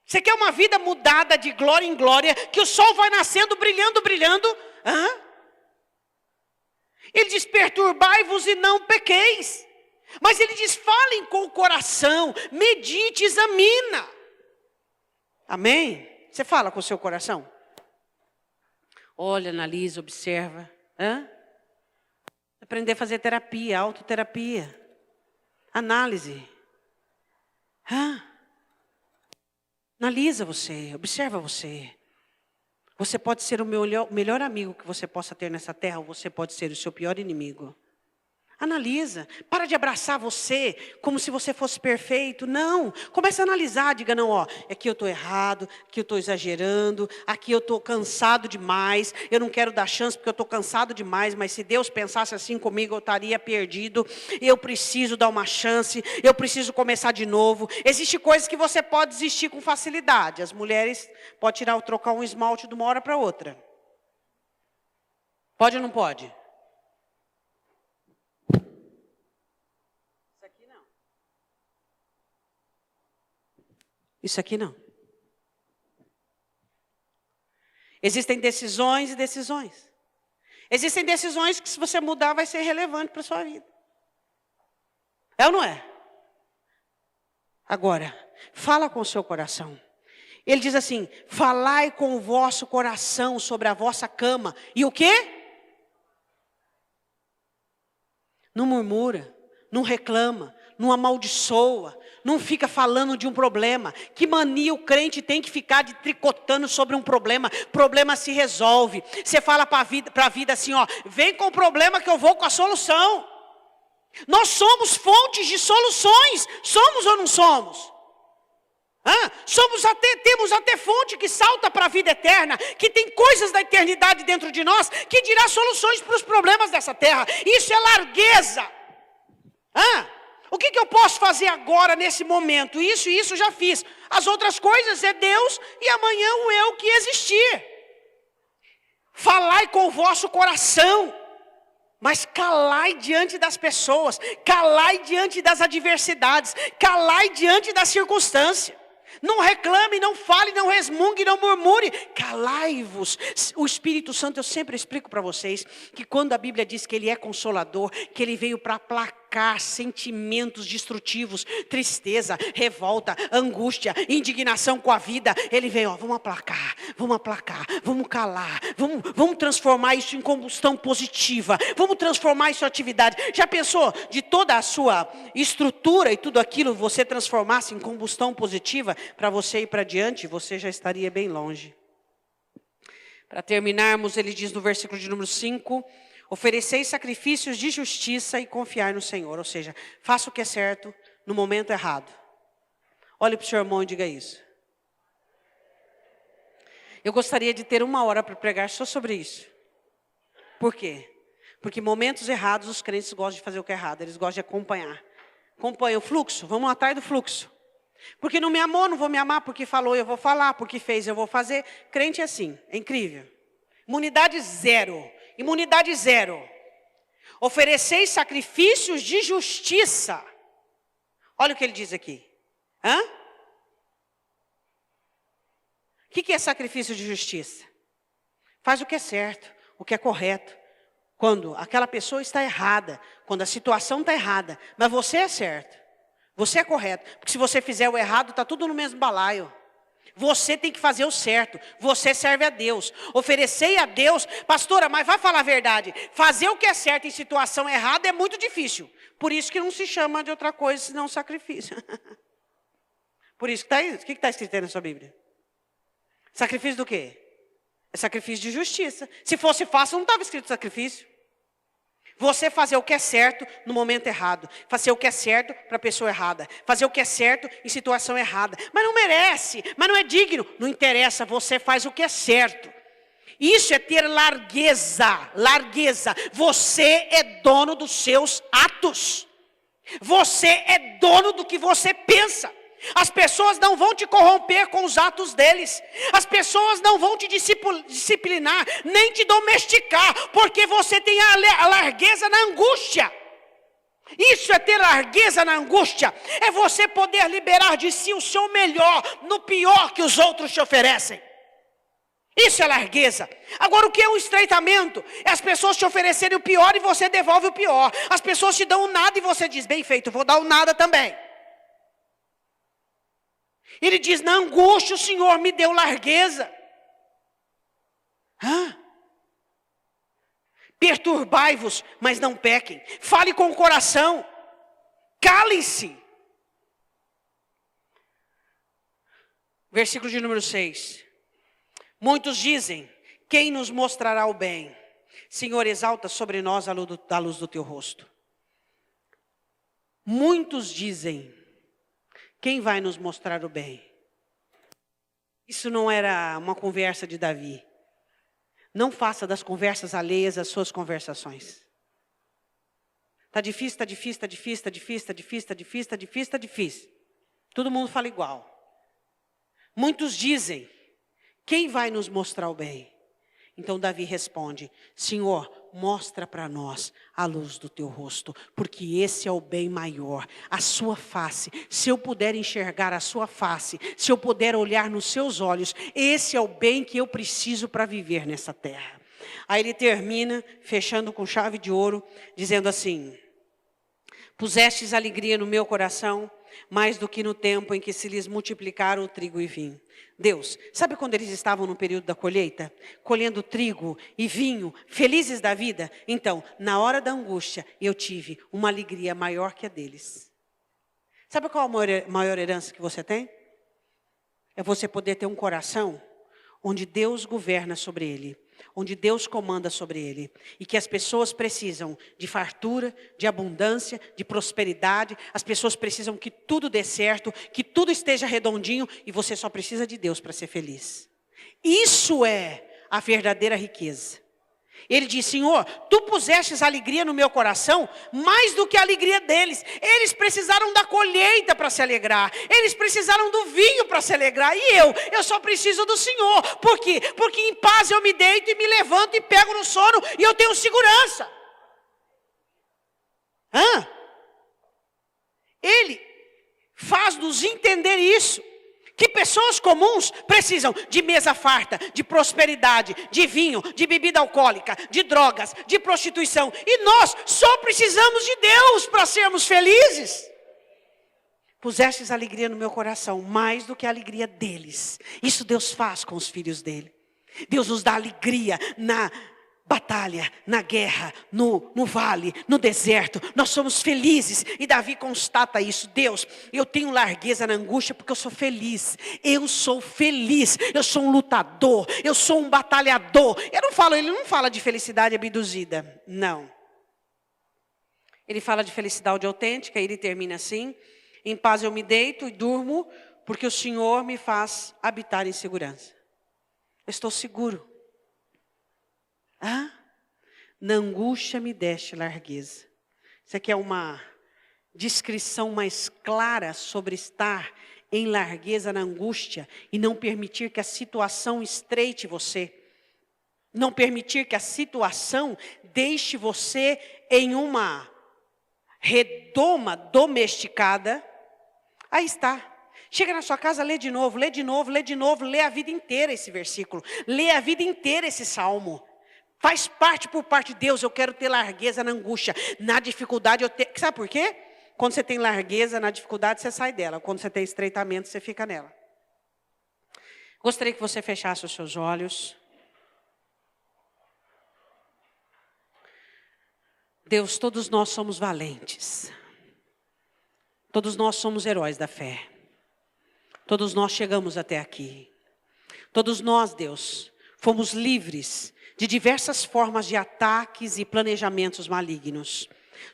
Você quer uma vida mudada de glória em glória, que o sol vai nascendo, brilhando, Ele diz, perturbai-vos e não pequeis. Mas ele diz, falem com o coração, medite, examina. Amém? Você fala com o seu coração? Olha, analisa, observa. Aprender a fazer terapia, autoterapia. Análise. Analisa você, observa você. Você pode ser o melhor amigo que você possa ter nessa terra, ou você pode ser o seu pior inimigo. Analisa. Para de abraçar você como se você fosse perfeito. Não. Comece a analisar. Diga, não, aqui eu estou errado, aqui eu estou exagerando, aqui eu estou cansado demais. Eu não quero dar chance porque eu estou cansado demais, mas se Deus pensasse assim comigo, eu estaria perdido. Eu preciso dar uma chance, eu preciso começar de novo. Existem coisas que você pode desistir com facilidade. As mulheres podem trocar um esmalte de uma hora para outra. Pode ou não pode? Isso aqui não. Existem decisões e decisões. Existem decisões que se você mudar vai ser relevante para a sua vida. É ou não é? Agora, fala com o seu coração. Ele diz assim, falai com o vosso coração sobre a vossa cama. E o quê? Não murmura, não reclama, não amaldiçoa, não fica falando de um problema. Que mania o crente tem que ficar tricotando sobre um problema. Problema se resolve. Você fala para a vida assim, vem com o problema que eu vou com a solução. Nós somos fontes de soluções. Somos ou não somos? Temos até fonte que salta para a vida eterna, que tem coisas da eternidade dentro de nós, que dirá soluções para os problemas dessa terra. Isso é largueza. O que eu posso fazer agora, nesse momento? Isso já fiz. As outras coisas é Deus e amanhã o eu que existir. Falai com o vosso coração, mas calai diante das pessoas, calai diante das adversidades, calai diante da circunstância. Não reclame, não fale, não resmungue, não murmure. Calai-vos. O Espírito Santo, eu sempre explico para vocês que quando a Bíblia diz que Ele é consolador, que Ele veio para aplacar sentimentos destrutivos, tristeza, revolta, angústia, indignação com a vida. Ele veio, vamos aplacar, vamos calar, vamos transformar isso em combustão positiva, vamos transformar isso em atividade. Já pensou de toda a sua estrutura e tudo aquilo você transformasse em combustão positiva para você ir para diante? Você já estaria bem longe. Para terminarmos, ele diz no versículo de número 5, ofereceis sacrifícios de justiça e confiar no Senhor. Ou seja, faça o que é certo no momento errado. Olhe para o seu irmão e diga isso. Eu gostaria de ter 1 hora para pregar só sobre isso. Por quê? Porque momentos errados os crentes gostam de fazer o que é errado. Eles gostam de acompanhar. Acompanha o fluxo, vamos atrás do fluxo. Porque não me amou, não vou me amar. Porque falou, eu vou falar. Porque fez, eu vou fazer. Crente é assim, é incrível. Imunidade zero. Imunidade zero. Ofereceis sacrifícios de justiça. Olha o que ele diz aqui. O que é sacrifício de justiça? Faz o que é certo, o que é correto. Quando aquela pessoa está errada, quando a situação está errada, mas você é certo, você é correto. Porque se você fizer o errado, está tudo no mesmo balaio. Você tem que fazer o certo, você serve a Deus. Oferecei a Deus, pastora, mas vai falar a verdade. Fazer o que é certo em situação errada é muito difícil. Por isso que não se chama de outra coisa senão sacrifício. Por isso, o que está escrito aí na sua Bíblia? Sacrifício do quê? É sacrifício de justiça. Se fosse fácil, não estava escrito sacrifício. Você fazer o que é certo no momento errado. Fazer o que é certo para a pessoa errada. Fazer o que é certo em situação errada. Mas não merece, mas não é digno. Não interessa, você faz o que é certo. Isso é ter largueza. Largueza. Você é dono dos seus atos. Você é dono do que você pensa. As pessoas não vão te corromper com os atos deles. As pessoas não vão te disciplinar, nem te domesticar, porque você tem a largueza na angústia. Isso é ter largueza na angústia. É você poder liberar de si o seu melhor, no pior que os outros te oferecem. Isso é largueza. Agora, o que é um estreitamento? É as pessoas te oferecerem o pior e você devolve o pior. As pessoas te dão o nada e você diz, bem feito, vou dar o nada também. Ele diz, na angústia o Senhor me deu largueza. Perturbai-vos, mas não pequem. Fale com o coração. Calem-se. Versículo de número 6. Muitos dizem, quem nos mostrará o bem? Senhor, exalta sobre nós a luz do teu rosto. Muitos dizem, quem vai nos mostrar o bem? Isso não era uma conversa de Davi. Não faça das conversas alheias as suas conversações. Está difícil, está difícil, está difícil, está difícil, está difícil, está difícil, está difícil, está difícil. Todo mundo fala igual. Muitos dizem, quem vai nos mostrar o bem? Então Davi responde, Senhor, mostra para nós a luz do teu rosto, porque esse é o bem maior, a sua face. Se eu puder enxergar a sua face, se eu puder olhar nos seus olhos, esse é o bem que eu preciso para viver nessa terra. Aí ele termina, fechando com chave de ouro, dizendo assim, pusestes alegria no meu coração, mais do que no tempo em que se lhes multiplicaram o trigo e vinho. Deus, sabe quando eles estavam no período da colheita? Colhendo trigo e vinho, felizes da vida? Então, na hora da angústia, eu tive uma alegria maior que a deles. Sabe qual a maior herança que você tem? É você poder ter um coração onde Deus governa sobre ele, onde Deus comanda sobre ele, e que as pessoas precisam de fartura, de abundância, de prosperidade, as pessoas precisam que tudo dê certo, que tudo esteja redondinho, e você só precisa de Deus para ser feliz. Isso é a verdadeira riqueza. Ele diz, Senhor, tu pusestes alegria no meu coração, mais do que a alegria deles. Eles precisaram da colheita para se alegrar. Eles precisaram do vinho para se alegrar. E eu só preciso do Senhor. Por quê? Porque em paz eu me deito e me levanto e pego no sono e eu tenho segurança. Ele faz-nos entender isso. Que pessoas comuns precisam de mesa farta, de prosperidade, de vinho, de bebida alcoólica, de drogas, de prostituição. E nós só precisamos de Deus para sermos felizes. Pusestes alegria no meu coração, mais do que a alegria deles. Isso Deus faz com os filhos dele. Deus nos dá alegria na batalha, na guerra, no vale, no deserto. Nós somos felizes. E Davi constata isso. Deus, eu tenho largueza na angústia porque eu sou feliz. Eu sou feliz. Eu sou um lutador. Eu sou um batalhador. Ele não fala de felicidade abduzida. Não. Ele fala de felicidade autêntica. Ele termina assim: em paz eu me deito e durmo, porque o Senhor me faz habitar em segurança. Eu estou seguro. Na angústia me deste largueza. Isso aqui é uma descrição mais clara sobre estar em largueza na angústia e não permitir que a situação estreite você. Não permitir que a situação deixe você em uma redoma domesticada. Aí está. Chega na sua casa, lê de novo, lê de novo, lê de novo, lê a vida inteira esse versículo. Lê a vida inteira esse salmo. Faz parte por parte de Deus. Eu quero ter largueza na angústia, na dificuldade. Sabe por quê? Quando você tem largueza na dificuldade, você sai dela. Quando você tem estreitamento, você fica nela. Gostaria que você fechasse os seus olhos. Deus, todos nós somos valentes. Todos nós somos heróis da fé. Todos nós chegamos até aqui. Todos nós, Deus, fomos livres de diversas formas de ataques e planejamentos malignos.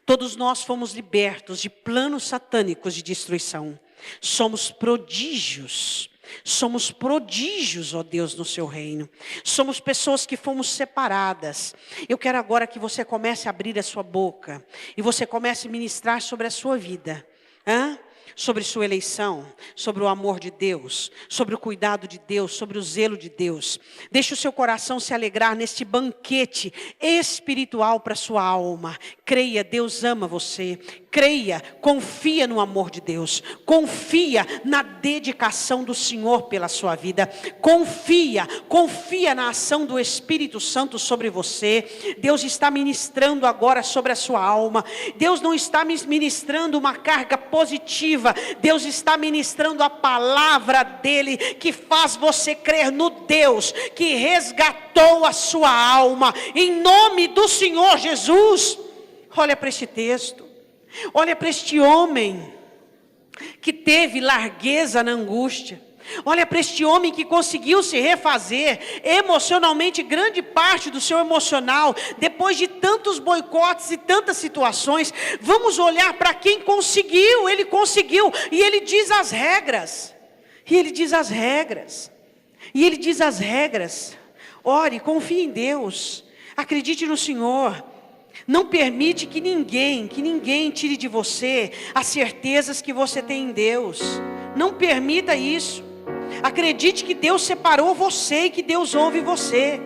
Todos nós fomos libertos de planos satânicos de destruição. Somos prodígios, ó Deus, no seu reino. Somos pessoas que fomos separadas. Eu quero agora que você comece a abrir a sua boca e você comece a ministrar sobre a sua vida. Sobre sua eleição, sobre o amor de Deus, sobre o cuidado de Deus, sobre o zelo de Deus. Deixe o seu coração se alegrar neste banquete espiritual para a sua alma. Creia, Deus ama você. Creia, confia no amor de Deus. Confia na dedicação do Senhor pela sua vida. Confia na ação do Espírito Santo sobre você. Deus está ministrando agora sobre a sua alma. Deus não está ministrando uma carga positiva. Deus está ministrando a palavra dele, que faz você crer no Deus que resgatou a sua alma, em nome do Senhor Jesus. Olha para este texto, olha para este homem que teve largueza na angústia. Olha para este homem que conseguiu se refazer emocionalmente, grande parte do seu emocional, depois de tantos boicotes e tantas situações. Vamos olhar para quem conseguiu. Ele conseguiu, e ele diz as regras. Ore, confie em Deus, acredite no Senhor. Não permite que ninguém tire de você as certezas que você tem em Deus. Não permita isso. Acredite que Deus separou você e que Deus ouve você.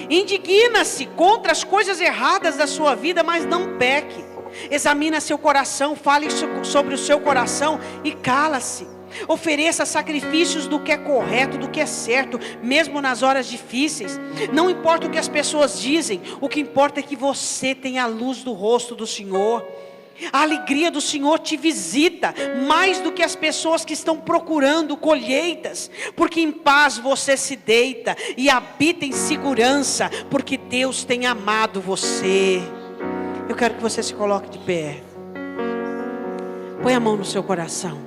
Indigna-se contra as coisas erradas da sua vida, mas não peque. Examina seu coração, fale sobre o seu coração e cala-se. Ofereça sacrifícios do que é correto, do que é certo, mesmo nas horas difíceis. Não importa o que as pessoas dizem, o que importa é que você tenha a luz do rosto do Senhor. A alegria do Senhor te visita, mais do que as pessoas que estão procurando colheitas, porque em paz você se deita e habita em segurança, porque Deus tem amado você. Eu quero que você se coloque de pé. Põe a mão no seu coração.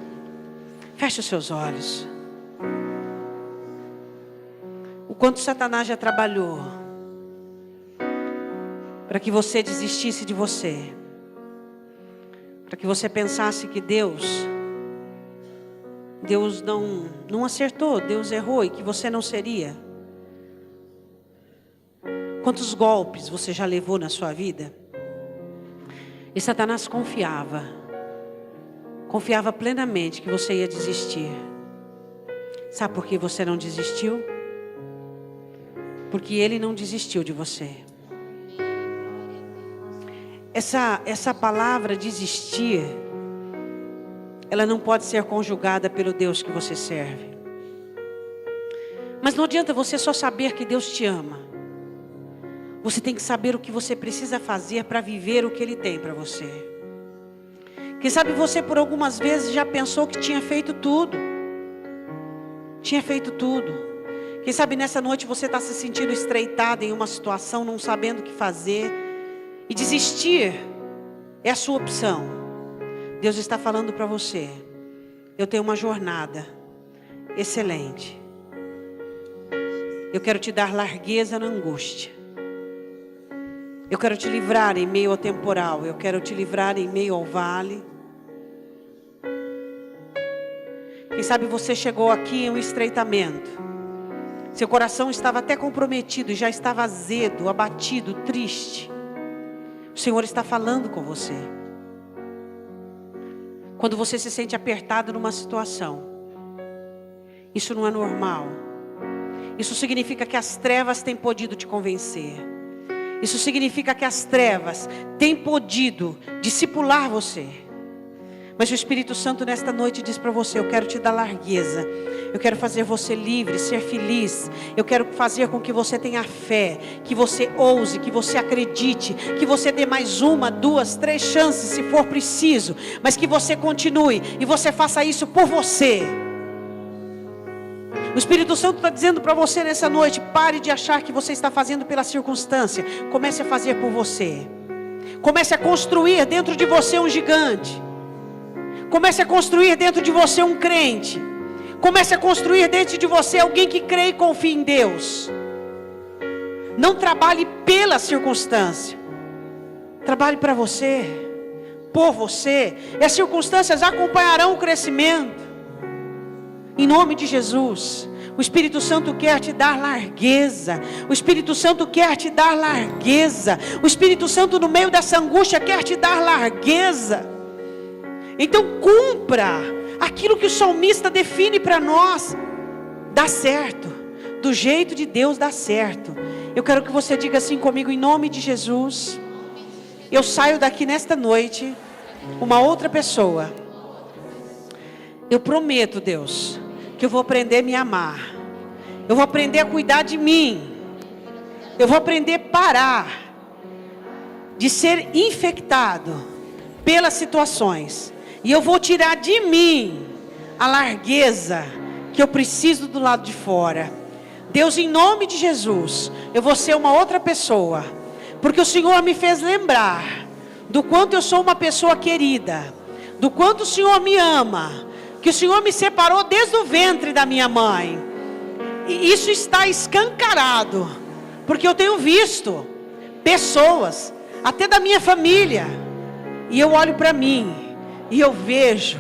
Feche os seus olhos. O quanto Satanás já trabalhou para que você desistisse de você, para que você pensasse que Deus não acertou, Deus errou e que você não seria. Quantos golpes você já levou na sua vida? E Satanás confiava plenamente que você ia desistir. Sabe por que você não desistiu? Porque ele não desistiu de você. Essa palavra desistir, ela não pode ser conjugada pelo Deus que você serve. Mas não adianta você só saber que Deus te ama. Você tem que saber o que você precisa fazer para viver o que Ele tem para você. Quem sabe você por algumas vezes já pensou que tinha feito tudo. Tinha feito tudo. Quem sabe nessa noite você está se sentindo estreitado em uma situação, não sabendo o que fazer. E desistir é a sua opção. Deus está falando para você: eu tenho uma jornada excelente. Eu quero te dar largueza na angústia. Eu quero te livrar em meio ao temporal. Eu quero te livrar em meio ao vale. Quem sabe você chegou aqui em um estreitamento. Seu coração estava até comprometido, já estava azedo, abatido, triste. O Senhor está falando com você. Quando você se sente apertado numa situação, isso não é normal. Isso significa que as trevas têm podido te convencer. Isso significa que as trevas têm podido discipular você. Mas o Espírito Santo nesta noite diz para você: eu quero te dar largueza. Eu quero fazer você livre, ser feliz. Eu quero fazer com que você tenha fé, que você ouse, que você acredite, que você dê mais uma, duas, três chances se for preciso. Mas que você continue e você faça isso por você. O Espírito Santo está dizendo para você nessa noite: pare de achar que você está fazendo pela circunstância. Comece a fazer por você. Comece a construir dentro de você um gigante. Comece a construir dentro de você um crente. Comece a construir dentro de você alguém que crê e confia em Deus. Não trabalhe pela circunstância. Trabalhe para você, por você. E as circunstâncias acompanharão o crescimento. Em nome de Jesus. O Espírito Santo quer te dar largueza. O Espírito Santo quer te dar largueza. O Espírito Santo no meio dessa angústia quer te dar largueza. Então cumpra aquilo que o salmista define para nós. Dá certo. Do jeito de Deus dá certo. Eu quero que você diga assim comigo: em nome de Jesus, eu saio daqui nesta noite uma outra pessoa. Eu prometo, Deus, que eu vou aprender a me amar. Eu vou aprender a cuidar de mim. Eu vou aprender a parar de ser infectado pelas situações. E eu vou tirar de mim a largueza que eu preciso do lado de fora. Deus, em nome de Jesus, eu vou ser uma outra pessoa. Porque o Senhor me fez lembrar do quanto eu sou uma pessoa querida. Do quanto o Senhor me ama. Que o Senhor me separou desde o ventre da minha mãe. E isso está escancarado. Porque eu tenho visto pessoas, até da minha família. E eu olho para mim. E eu vejo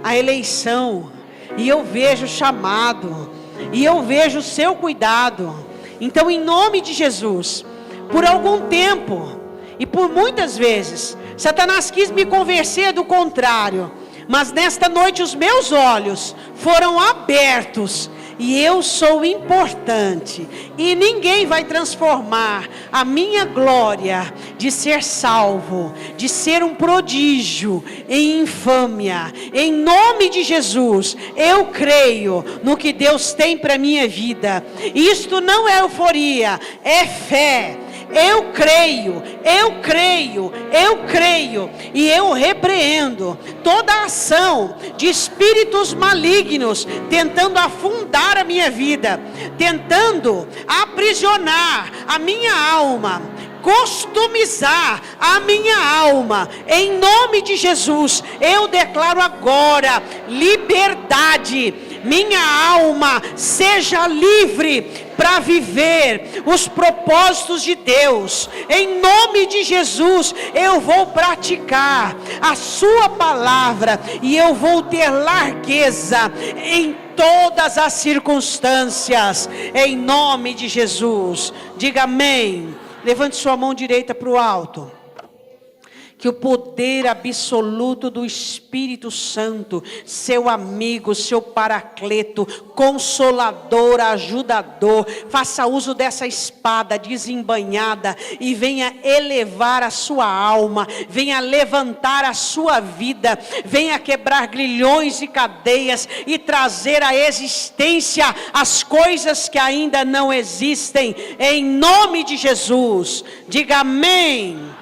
a eleição. E eu vejo o chamado. E eu vejo o seu cuidado. Então, em nome de Jesus, por algum tempo, e por muitas vezes, Satanás quis me convencer do contrário. Mas nesta noite os meus olhos foram abertos. E eu sou importante. E ninguém vai transformar a minha glória de ser salvo, de ser um prodígio, em infâmia. Em nome de Jesus, eu creio no que Deus tem para a minha vida. Isto não é euforia, é fé. Eu creio, eu creio, eu creio. E eu repreendo toda ação de espíritos malignos tentando afundar a minha vida, tentando aprisionar a minha alma, customizar a minha alma. Em nome de Jesus, eu declaro agora liberdade. Minha alma seja livre para viver os propósitos de Deus. Em nome de Jesus, eu vou praticar a sua palavra e eu vou ter largueza em todas as circunstâncias. Em nome de Jesus, diga amém. Levante sua mão direita para o alto. Que o poder absoluto do Espírito Santo, seu amigo, seu paracleto, consolador, ajudador, faça uso dessa espada desembainhada e venha elevar a sua alma, venha levantar a sua vida, venha quebrar grilhões e cadeias e trazer à existência as coisas que ainda não existem, em nome de Jesus. Diga amém.